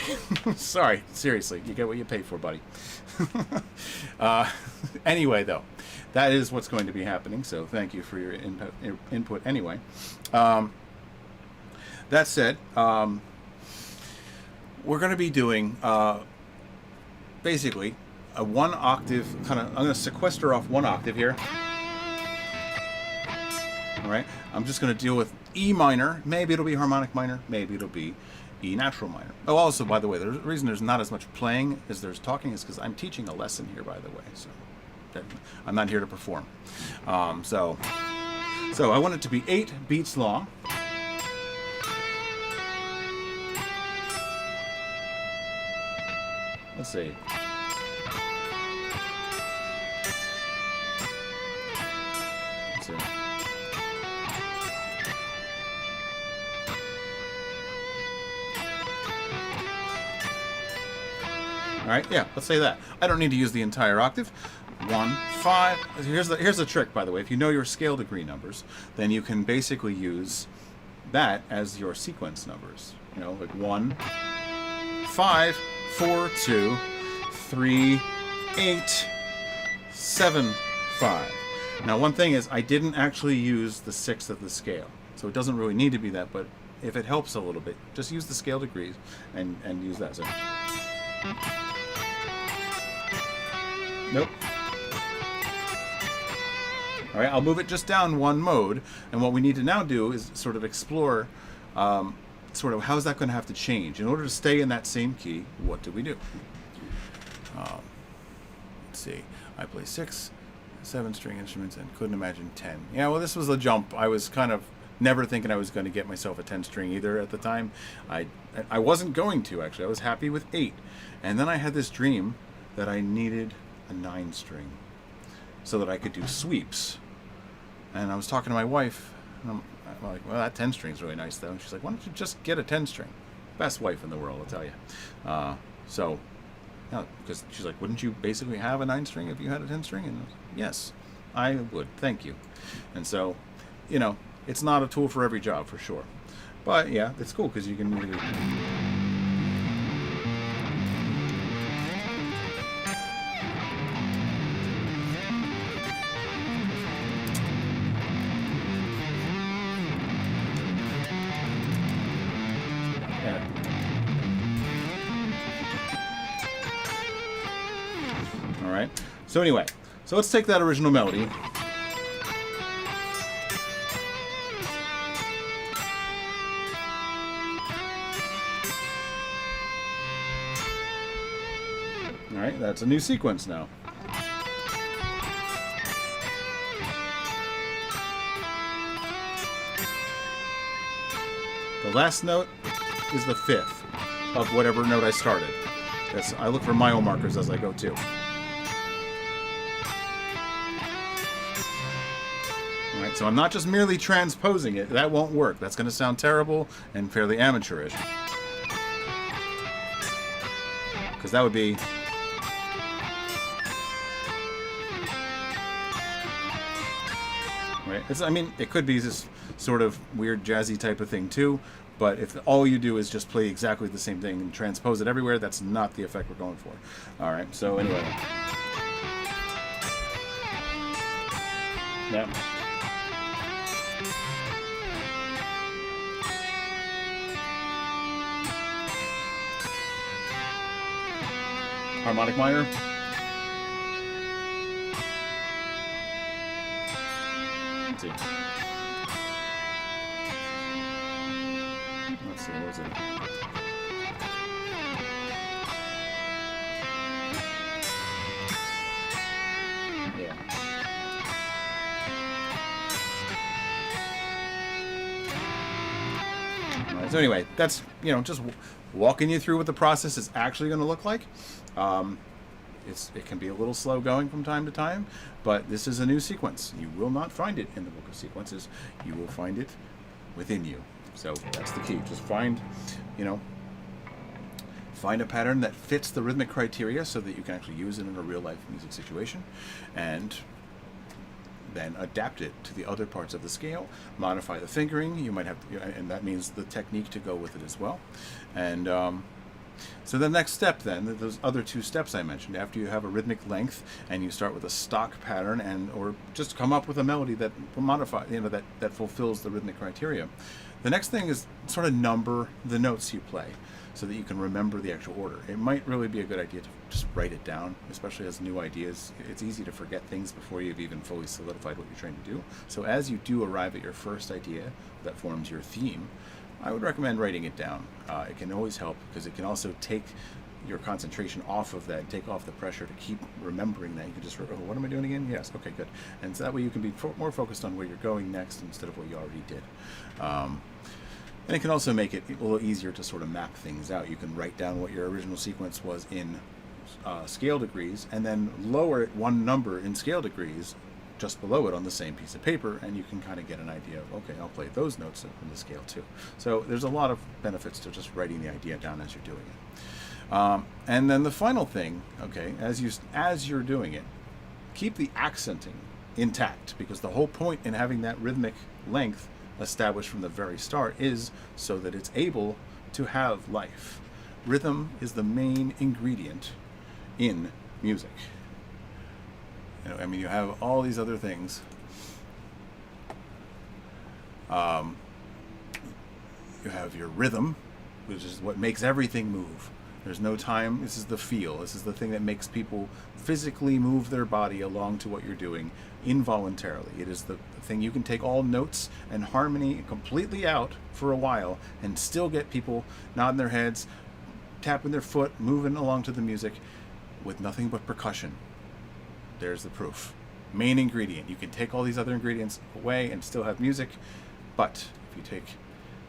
sorry, seriously, you get what you pay for, buddy. Anyway, though, that is what's going to be happening, so thank you for your input anyway. That said, we're going to be doing basically a 1 octave kind of, I'm going to sequester off 1 octave here. All right, I'm just going to deal with E minor. Maybe it'll be harmonic minor, maybe it'll be E natural minor. Oh, also, by the way, the reason there's not as much playing as there's talking is because I'm teaching a lesson here, by the way, so I'm not here to perform. So I want it to be 8 beats long. Let's see. Let's see. All right, yeah, let's say that. I don't need to use the entire octave. 1, 5. Here's the trick, by the way. If you know your scale degree numbers, then you can basically use that as your sequence numbers. You know, like 1, 5, 4, 2, 3, 8, 7, 5. Now, one thing is I didn't actually use the 6th of the scale, so it doesn't really need to be that, but if it helps a little bit, just use the scale degrees and use that. So, nope. All right, I'll move it just down one mode, and what we need to now do is sort of explore sort of how is that going to have to change. In order to stay in that same key, what do we do? Let's see. I play 6, 7 string instruments and couldn't imagine 10. Yeah, well, this was a jump. I was kind of never thinking I was going to get myself a 10 string either at the time. I wasn't going to, actually. I was happy with 8. And then I had this dream that I needed a 9 string so that I could do sweeps. And I was talking to my wife, and I'm like, well, that 10 string's really nice, though. And she's like, why don't you just get a 10 string? Best wife in the world, I'll tell you. So, yeah, because she's like, wouldn't you basically have a 9 string if you had a 10 string? And I was, yes, I would. Thank you. And so, you know, it's not a tool for every job, for sure. But, yeah, it's cool because you can really... Alright, so anyway, so let's take that original melody. Alright, that's a new sequence now. The last note is the 5th of whatever note I started. I look for mile markers as I go too. Alright, so I'm not just merely transposing it. That won't work. That's going to sound terrible and fairly amateurish. Because that would be... Right? I mean, it could be this sort of weird jazzy type of thing too, but if all you do is just play exactly the same thing and transpose it everywhere, that's not the effect we're going for. Alright, so anyway. Yeah. Harmonic minor. Let's see. Let's see, what was it? Yeah. All right, so anyway, that's, you know, just walking you through what the process is actually going to look like. It can be a little slow going from time to time, but this is a new sequence. You will not find it in the book of sequences. You will find it within you. So that's the key. Just find a pattern that fits the rhythmic criteria so that you can actually use it in a real life music situation, and then adapt it to the other parts of the scale, modify the fingering. You might have, and that means the technique to go with it as well. And so the next step then, those other 2 steps I mentioned, after you have a rhythmic length and you start with a stock pattern or just come up with a melody that will modify, that fulfills the rhythmic criteria. The next thing is sort of number the notes you play so that you can remember the actual order. It might really be a good idea to just write it down, especially as new ideas. It's easy to forget things before you've even fully solidified what you're trying to do. So as you do arrive at your first idea that forms your theme, I would recommend writing it down. It can always help because it can also take your concentration off of that, take off the pressure to keep remembering that. You can just, oh, what am I doing again? Yes, okay, good. And so that way you can be more focused on where you're going next instead of what you already did. And it can also make it a little easier to sort of map things out. You can write down what your original sequence was in scale degrees and then lower it 1 number in scale degrees just below it on the same piece of paper, and you can kind of get an idea of, okay, I'll play those notes in the scale too. So there's a lot of benefits to just writing the idea down as you're doing it. And then the final thing, okay, as you're doing it, keep the accenting intact, because the whole point in having that rhythmic length established from the very start is so that it's able to have life. Rhythm is the main ingredient in music. You know, I mean, you have all these other things. You have your rhythm, which is what makes everything move. There's no time. This is the feel. This is the thing that makes people physically move their body along to what you're doing involuntarily. It is the thing you can take all notes and harmony completely out for a while and still get people nodding their heads, tapping their foot, moving along to the music with nothing but percussion. There's the proof. Main ingredient. You can take all these other ingredients away and still have music, but if you take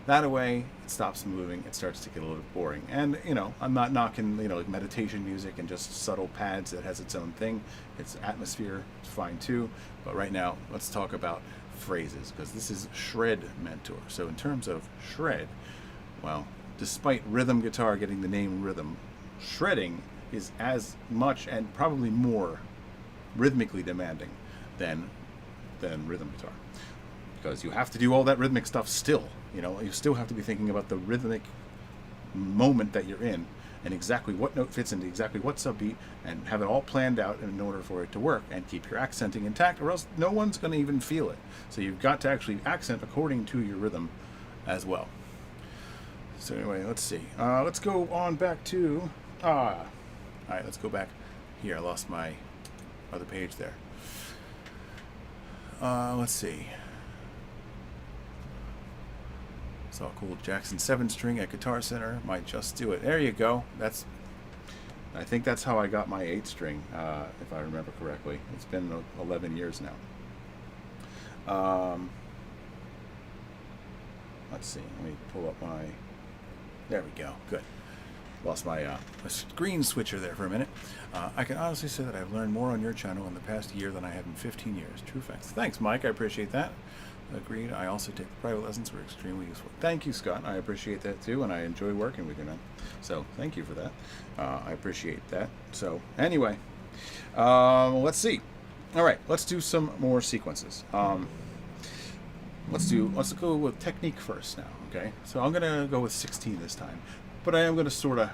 that away, it stops moving, it starts to get a little boring. And, you know, I'm not knocking, you know, like meditation music and just subtle pads. That has its own thing. It's atmosphere, it's fine too. But right now, let's talk about phrases, because this is ShredMentor. So in terms of shred, well, despite rhythm guitar getting the name rhythm, shredding is as much and probably more rhythmically demanding than rhythm guitar, because you have to do all that rhythmic stuff still. You know, you still have to be thinking about the rhythmic moment that you're in and exactly what note fits into exactly what subbeat, and have it all planned out in order for it to work, and keep your accenting intact, or else no one's going to even feel it. So you've got to actually accent according to your rhythm as well. So anyway, let's see. Let's go on back to... all right, let's go back here. I lost my other page there. Let's see. Saw a cool Jackson 7-string at Guitar Center. Might just do it. There you go. I think that's how I got my 8-string, if I remember correctly. It's been 11 years now. Let's see. Let me pull up my... There we go. Good. Lost my screen switcher there for a minute. I can honestly say that I've learned more on your channel in the past year than I have in 15 years. True facts. Thanks, Mike. I appreciate that. Agreed. I also take private lessons. Were extremely useful. Thank you, Scott. I appreciate that too, and I enjoy working with you, man. So thank you for that. I appreciate that. So anyway, let's see. All right, let's do some more sequences. Let's go with technique first now. Okay. So I'm gonna go with 16 this time, but I am gonna sort of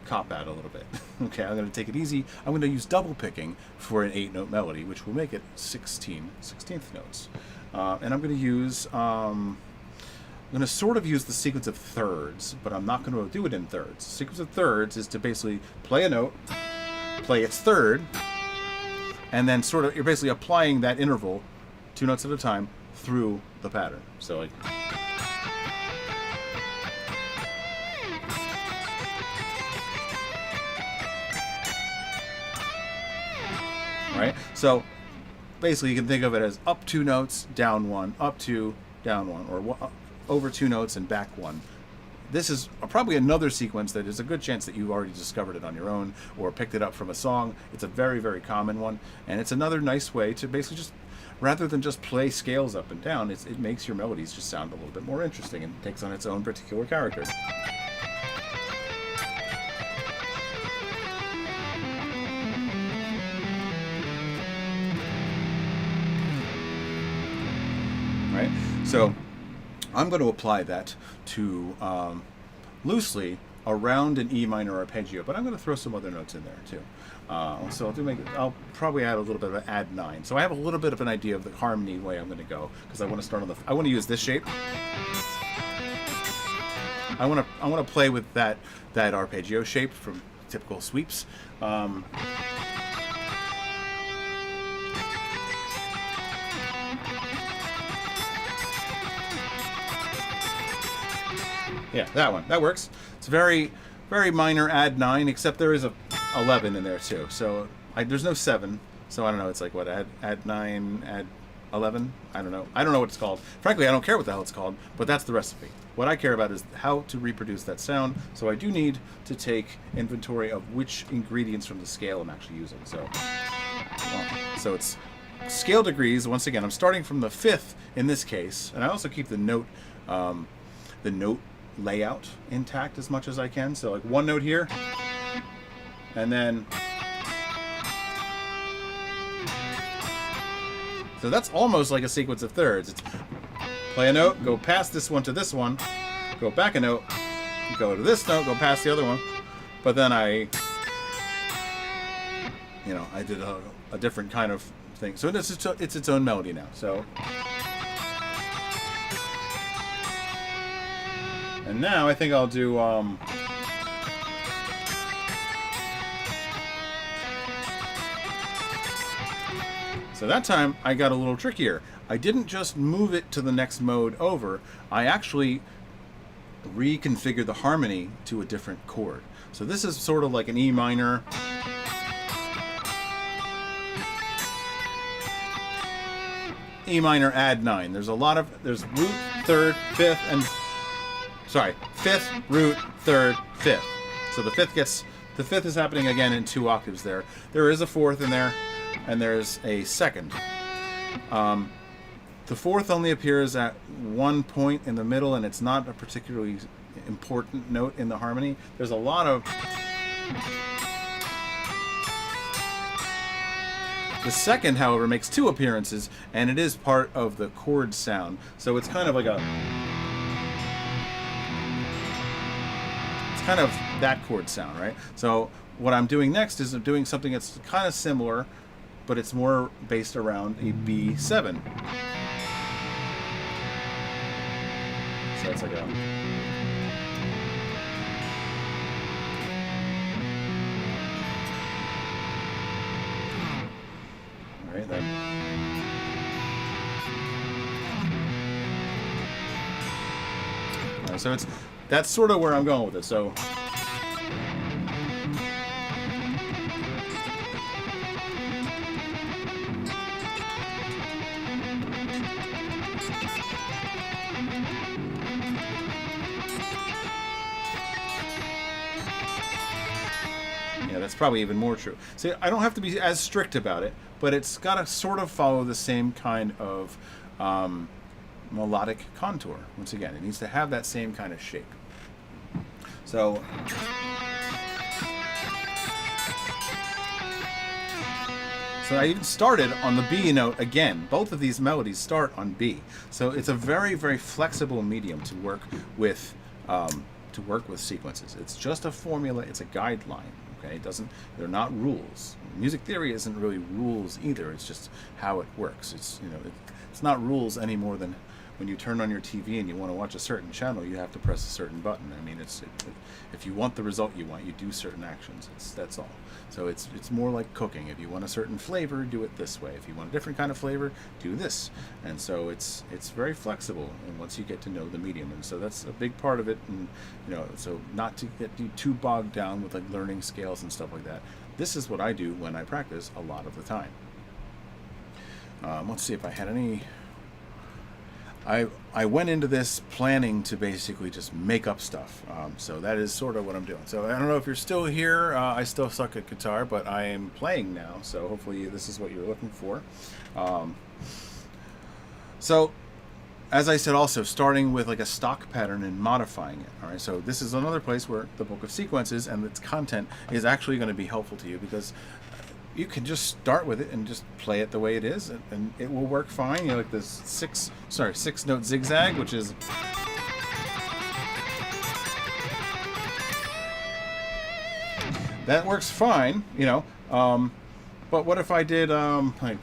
cop out a little bit. Okay, I'm going to take it easy. I'm going to use double picking for an 8-note melody, which will make it 16th notes. And I'm going to use, I'm going to sort of use the sequence of thirds, but I'm not going to do it in thirds. The sequence of thirds is to basically play a note, play its third, and then sort of, you're basically applying that interval 2 notes at a time through the pattern. So like... Right? So basically you can think of it as up 2 notes, down 1, up 2, down 1, or over 2 notes and back 1. This is probably another sequence that is a good chance that you've already discovered it on your own or picked it up from a song. It's a very, very common one, and it's another nice way to basically just, rather than just play scales up and down, it makes your melodies just sound a little bit more interesting and takes on its own particular character. Right? So I'm going to apply that to loosely around an E minor arpeggio, but I'm going to throw some other notes in there too. So I'll probably add a little bit of an add 9. So I have a little bit of an idea of the harmony way I'm going to go, because I want to start on I want to use this shape. I want to play with that arpeggio shape from typical sweeps. Yeah, that one. That works. It's very, very minor add 9, except there is a 11 in there too. So there's no 7. So I don't know. It's like what, add 9, add 11? I don't know. I don't know what it's called. Frankly, I don't care what the hell it's called, but that's the recipe. What I care about is how to reproduce that sound. So I do need to take inventory of which ingredients from the scale I'm actually using. So it's scale degrees. Once again, I'm starting from the 5th in this case, and I also keep the note layout intact as much as I can. So like 1 note here, and then so that's almost like a sequence of thirds. It's play a note, go past this one to this one, go back a note, go to this note, go past the other one. But then I did a different kind of thing. So it's its own melody now. So, and now I think I'll do so that time I got a little trickier. I didn't just move it to the next mode over. I actually reconfigured the harmony to a different chord. So this is sort of like an E minor. E minor add 9. There's root, third, fifth, and fifth, root, third, fifth. So the fifth is happening again in 2 octaves there. There is a fourth in there, and there's a second. The fourth only appears at one point in the middle, and it's not a particularly important note in the harmony. There's a lot of... The second, however, makes 2 appearances, and it is part of the chord sound. So it's kind of like it's kind of that chord sound, right? So what I'm doing next is I'm doing something that's kind of similar, but it's more based around a B7. So it's like a... Alright then. Alright, so that's sort of where I'm going with it. So that's probably even more true. See, I don't have to be as strict about it, but it's got to sort of follow the same kind of melodic contour. Once again, it needs to have that same kind of shape. So, I even started on the B note again. Both of these melodies start on B. So it's a very, very flexible medium to work with sequences. It's just a formula. It's a guideline. Okay, they're not rules. Music theory isn't really rules either. It's just how it works. It's it's not rules any more than when you turn on your TV and you want to watch a certain channel, you have to press a certain button. I mean, if you want the result you want, you do certain actions. That's all. So it's more like cooking. If you want a certain flavor, do it this way. If you want a different kind of flavor, do this. And so it's very flexible. And once you get to know the medium, and so that's a big part of it. And so not to get you too bogged down with like learning scales and stuff like that. This is what I do when I practice a lot of the time. Let's see if I had any. I went into this planning to basically just make up stuff. So that is sort of what I'm doing. So I don't know if you're still here. I still suck at guitar, but I am playing now. So hopefully this is what you're looking for. So as I said, also starting with like a stock pattern and modifying it. All right. So this is another place where the book of sequences and its content is actually going to be helpful to you, because you can just start with it and just play it the way it is, and it will work fine. Like this 6-note zigzag, which is that works fine, but what if I did like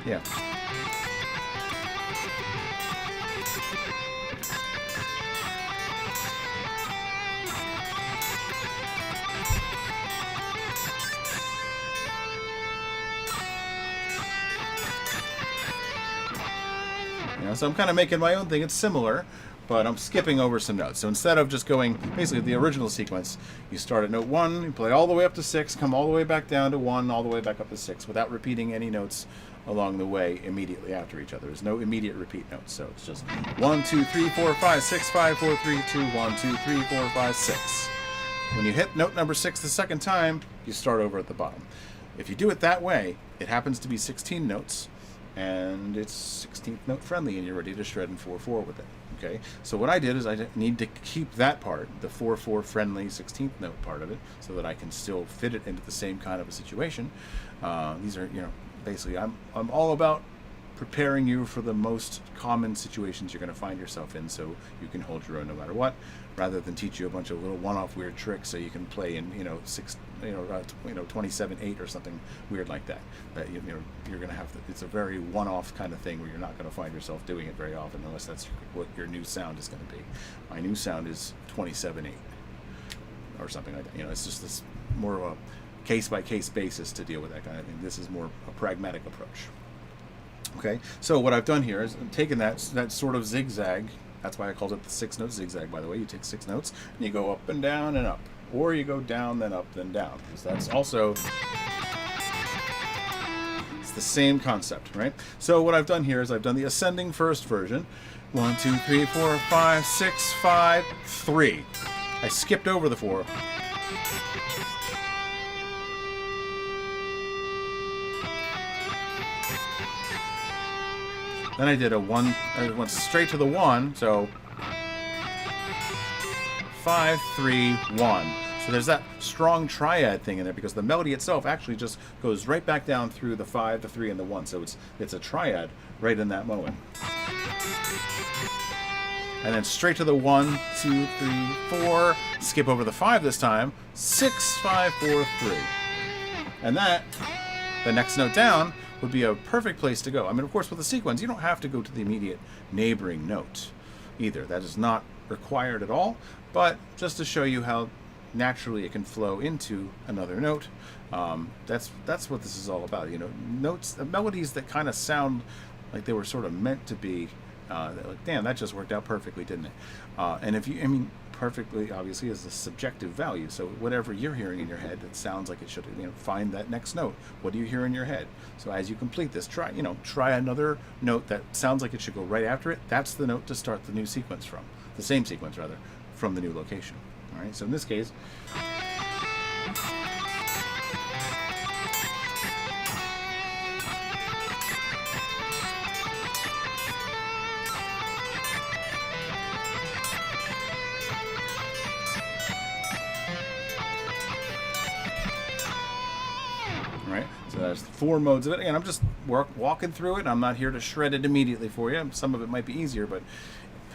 yeah. So I'm kind of making my own thing. It's similar, but I'm skipping over some notes. So instead of just going basically the original sequence, you start at note 1, you play all the way up to 6, come all the way back down to 1, all the way back up to 6, without repeating any notes along the way immediately after each other. There's no immediate repeat notes. So it's just 1, 2, 3, 4, 5, 6, 5, 4, 3, 2, 1, 2, 3, 4, 5, 6. When you hit note number 6 the second time, you start over at the bottom. If you do it that way, it happens to be 16 notes. And it's 16th note friendly, and you're ready to shred in 4/4 with it. Okay, so what I did is I need to keep that part, the 4/4 friendly 16th note part of it, so that I can still fit it into the same kind of a situation. These are, basically I'm all about preparing you for the most common situations you're going to find yourself in, so you can hold your own no matter what, rather than teach you a bunch of little one-off weird tricks so you can play in 27/8 or something weird like that. That you're going to have to. It's a very one-off kind of thing where you're not going to find yourself doing it very often unless that's what your new sound is going to be. My new sound is 27/8 or something like that. It's just this more of a case-by-case basis to deal with that kind of thing. This is more a pragmatic approach. Okay, so what I've done here is I'm taking that sort of zigzag. That's why I called it the 6-note zigzag, by the way. You take 6 notes and you go up and down and up, or you go down then up then down, because that's also, it's the same concept, right? So what I've done here is I've done the ascending first version. 1, 2, 3, 4, 5, 6, 5, 3. I skipped over the 4. Then I did a 1, I went straight to the 1, so 5, 3, 1. So there's that strong triad thing in there, because the melody itself actually just goes right back down through the 5, the 3, and the 1. So it's a triad right in that moment. And then straight to the 1, 2, 3, 4. Skip over the 5 this time. 6, 5, 4, 3. And that, the next note down, would be a perfect place to go. I mean, of course, with a sequence, you don't have to go to the immediate neighboring note either. That is not required at all, but just to show you how naturally it can flow into another note. That's what this is all about. Notes, melodies that kind of sound like they were sort of meant to be. Like, damn, that just worked out perfectly, didn't it? And perfectly obviously is a subjective value, so whatever you're hearing in your head that sounds like it should, find that next note. What do you hear in your head? So as you complete this, try another note that sounds like it should go right after it. That's the note to start the new sequence from, the same sequence rather, from the new location. All right, so in this case, so there's 4 modes of it. And I'm just walking through it. I'm not here to shred it immediately for you. Some of it might be easier, but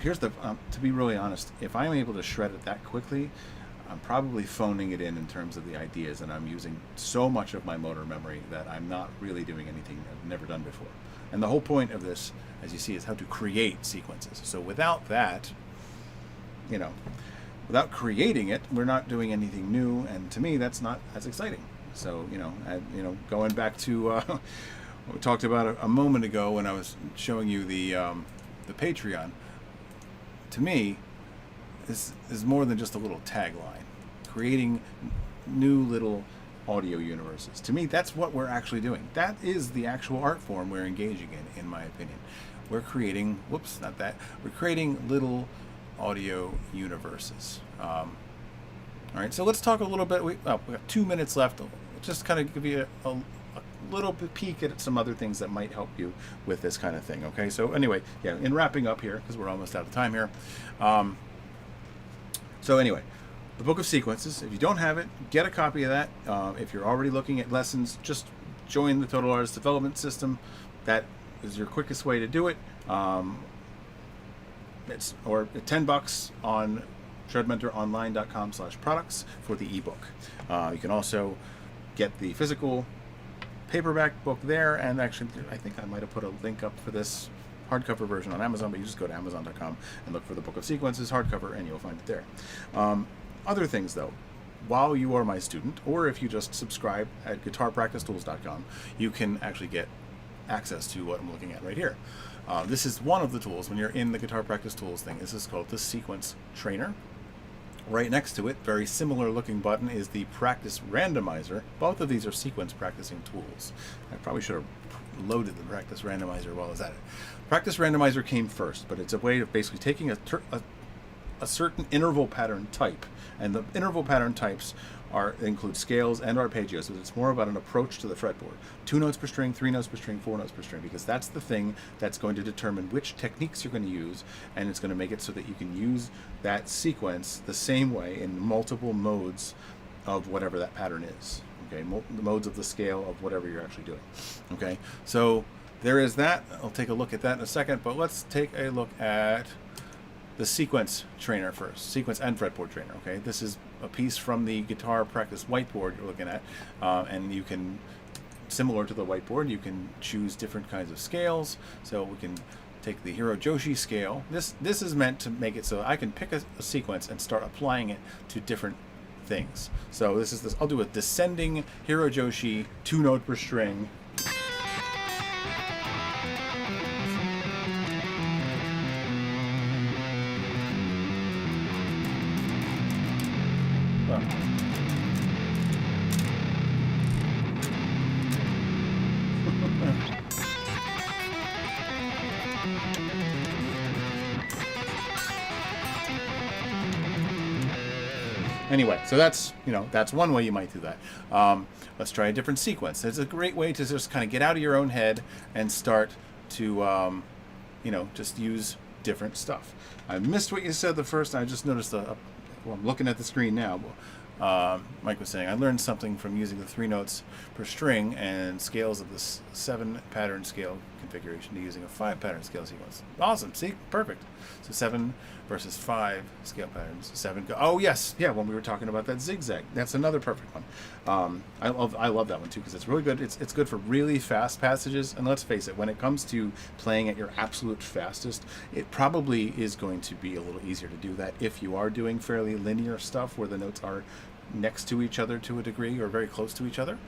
here's the, to be really honest, if I'm able to shred it that quickly, I'm probably phoning it in terms of the ideas, and I'm using so much of my motor memory that I'm not really doing anything I've never done before. And the whole point of this, as you see, is how to create sequences. So without that, without creating it, we're not doing anything new, and to me, that's not as exciting. So, going back to what we talked about a moment ago when I was showing you the Patreon, to me, this is more than just a little tagline. Creating new little audio universes. To me, that's what we're actually doing. That is the actual art form we're engaging in my opinion. We're creating, we're creating little audio universes. All right, so let's talk a little bit. We got 2 minutes left. Just kind of give you a little peek at some other things that might help you with this kind of thing. Okay, so anyway, yeah, in wrapping up here, because we're almost out of time here. So anyway, the Book of Sequences. If you don't have it, get a copy of that. If you're already looking at lessons, just join the Total Artist Development System. That is your quickest way to do it. It's or $10 on ShredMentorOnline.com/products for the ebook. You can also get the physical paperback book there, and actually I think I might have put a link up for this hardcover version on Amazon, but you just go to Amazon.com and look for the Book of Sequences hardcover and you'll find it there. Other things though, while you are my student, or if you just subscribe at guitarpracticetools.com, you can actually get access to what I'm looking at right here. This is one of the tools when you're in the Guitar Practice Tools thing. This is called the Sequence Trainer. Right next to it, very similar looking button, is the Practice Randomizer. Both of these are sequence practicing tools. I probably should have loaded the Practice Randomizer while I was at it. Practice Randomizer came first, but it's a way of basically taking a a certain interval pattern type, and the interval pattern types include scales and arpeggios. So it's more about an approach to the fretboard. 2 notes per string, 3 notes per string, 4 notes per string, because that's the thing that's going to determine which techniques you're going to use, and it's going to make it so that you can use that sequence the same way in multiple modes of whatever that pattern is. Okay, the modes of the scale of whatever you're actually doing. Okay, so there is that. I'll take a look at that in a second, but let's take a look at the sequence trainer first, sequence and fretboard trainer. Okay, this is a piece from the guitar practice whiteboard you're looking at, and you can, similar to the whiteboard, you can choose different kinds of scales. So we can take the Hirojoshi scale. This is meant to make it so I can pick a sequence and start applying it to different things. So I'll do a descending Hirojoshi 2 note per string. Anyway, so that's one way you might do that. Let's try a different sequence. It's a great way to just kind of get out of your own head and start to, just use different stuff. I missed what you said the first. I just noticed well, I'm looking at the screen now. Mike was saying, I learned something from using the 3 notes per string and scales of this 7 pattern scale configuration to using a 5 pattern scale sequence. Awesome. See? Perfect. So 7 versus 5 scale patterns. 7 go. Oh, yes. Yeah, when we were talking about that zigzag. That's another perfect one. I love that one, too, because it's really good. It's good for really fast passages. And let's face it, when it comes to playing at your absolute fastest, it probably is going to be a little easier to do that if you are doing fairly linear stuff where the notes are next to each other to a degree or very close to each other.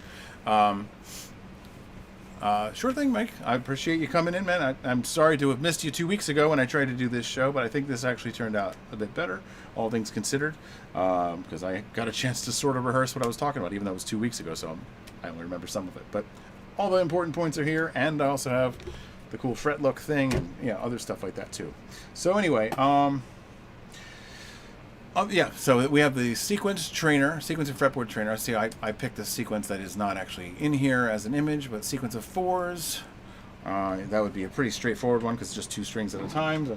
Sure thing, Mike. I appreciate you coming in, man. I'm sorry to have missed you 2 weeks ago when I tried to do this show, but I think this actually turned out a bit better, all things considered, because I got a chance to sort of rehearse what I was talking about, even though it was 2 weeks ago, so I only remember some of it. But all the important points are here, and I also have the cool fret look thing and other stuff like that too. So anyway, so we have the sequence and fretboard trainer. See, I picked a sequence that is not actually in here as an image, but sequence of 4s. That would be a pretty straightforward one because it's just 2 strings at a time. So.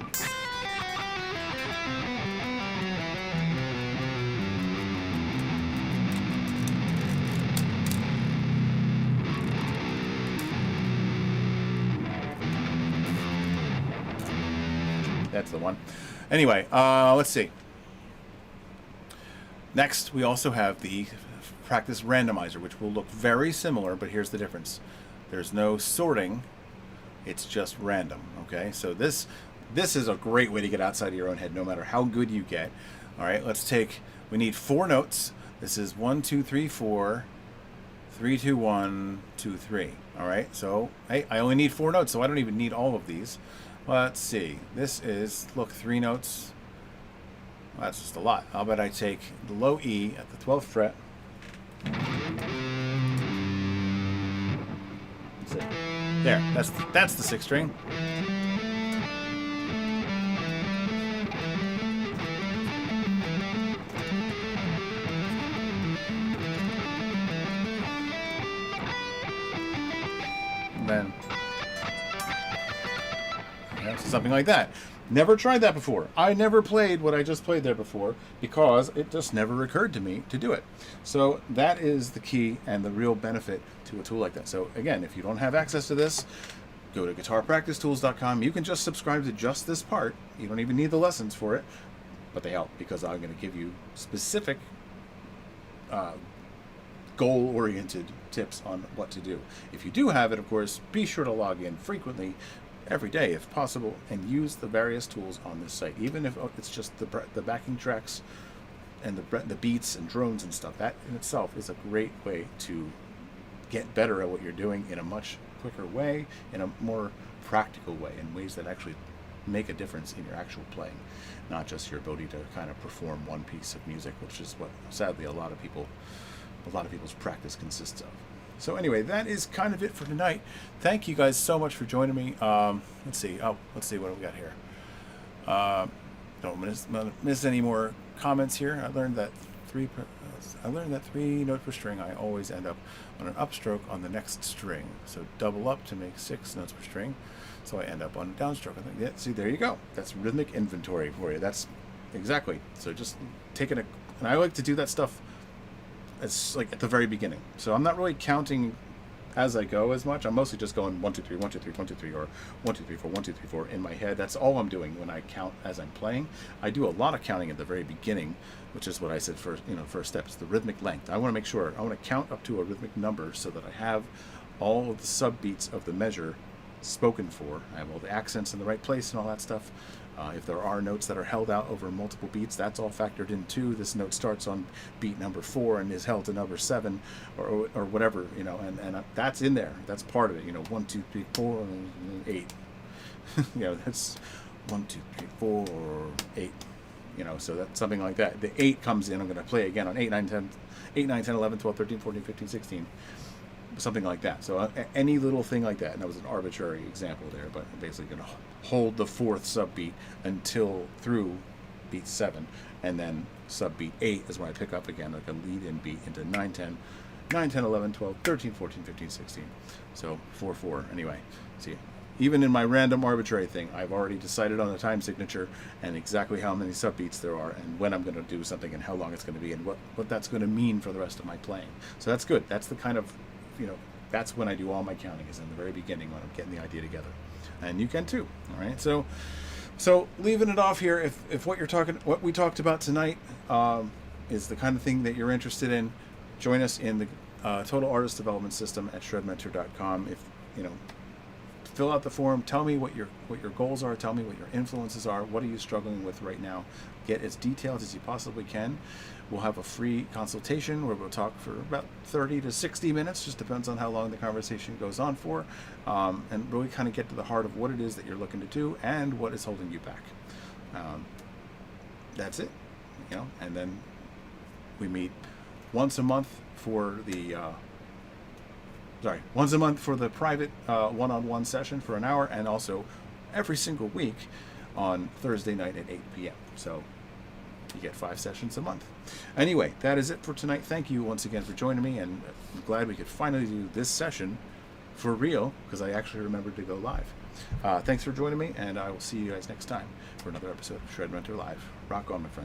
That's the one. Anyway, let's see. Next, we also have the practice randomizer, which will look very similar, but here's the difference. There's no sorting. It's just random, okay? So this is a great way to get outside of your own head, no matter how good you get. All right, we need 4 notes. This is 1, 2, 3, 4, 3, 2, 1, 2, 3. All right, so hey, I only need 4 notes, so I don't even need all of these. Let's see. This is, look, 3 notes. Well, that's just a lot. How about I take the low E at the 12th fret. There, that's the 6th string. And then something like that. Never tried that before. I never played what I just played there before because it just never occurred to me to do it. So that is the key and the real benefit to a tool like that. So again, if you don't have access to this, go to guitarpracticetools.com. You can just subscribe to just this part. You don't even need the lessons for it, but they help because I'm going to give you specific goal-oriented tips on what to do. If you do have it, of course, be sure to log in frequently, every day if possible, and use the various tools on this site, even if it's just the backing tracks and the beats and drones and stuff. That in itself is a great way to get better at what you're doing in a much quicker way, in a more practical way, in ways that actually make a difference in your actual playing, not just your ability to kind of perform one piece of music, which is what sadly a lot of people's practice consists of. So anyway, that is kind of it for tonight. Thank you guys so much for joining me. Let's see what do we got here. don't miss any more comments here. I learned that 3 note per string. I always end up on an upstroke on the next string. So double up to make 6 notes per string. So I end up on a downstroke. I think, yeah, see, there you go. That's rhythmic inventory for you. That's exactly. So just taking and I like to do that stuff as like at the very beginning. So I'm not really counting as I go as much. I'm mostly just going 1 2 3 1 2 3 1 2 3 or 1 2 3 4 1 2 3 4 in my head. That's all I'm doing when I count as I'm playing. I do a lot of counting at the very beginning, which is what I said first. First step is the rhythmic length. I want to make sure I want to count up to a rhythmic number so that I have all of the subbeats of the measure spoken for. I have all the accents in the right place and all that stuff. If there are notes that are held out over multiple beats, that's all factored in too. This note starts on beat number 4 and is held to number 7 or whatever, and that's in there. That's part of it. 1 2 3 4 8. That's 1 2 3 4 8. So that's something like that. The 8 comes in. I'm going to play again on 8 9 10 11 12 13 14 15 16. Something like that. So any little thing like that, and that was an arbitrary example there, but I'm basically going to hold the 4th subbeat until through beat 7, and then subbeat 8 is when I pick up again, like a lead-in beat into 9 10 11 12 13 14 15 16. So 4 4 anyway. See, even in my random arbitrary thing, I've already decided on the time signature and exactly how many subbeats there are and when I'm going to do something and how long it's going to be and what that's going to mean for the rest of my playing. So that's good. That's the kind of that's when I do all my counting, is in the very beginning when I'm getting the idea together, and you can too. All right, so leaving it off here. If what we talked about tonight is the kind of thing that you're interested in, join us in the Total Artist Development System at ShredMentor.com. If fill out the form. Tell me what your goals are. Tell me what your influences are. What are you struggling with right now? Get as detailed as you possibly can. We'll have a free consultation where we'll talk for about 30 to 60 minutes. Just depends on how long the conversation goes on for, and really kind of get to the heart of what it is that you're looking to do and what is holding you back. That's it. And then we meet once a month for the private one-on-one session for an hour, and also every single week on Thursday night at 8 p.m. So you get 5 sessions a month. Anyway, that is it for tonight. Thank you once again for joining me, and I'm glad we could finally do this session for real, because I actually remembered to go live. Thanks for joining me, and I will see you guys next time for another episode of ShredMentor Live. Rock on, my friends.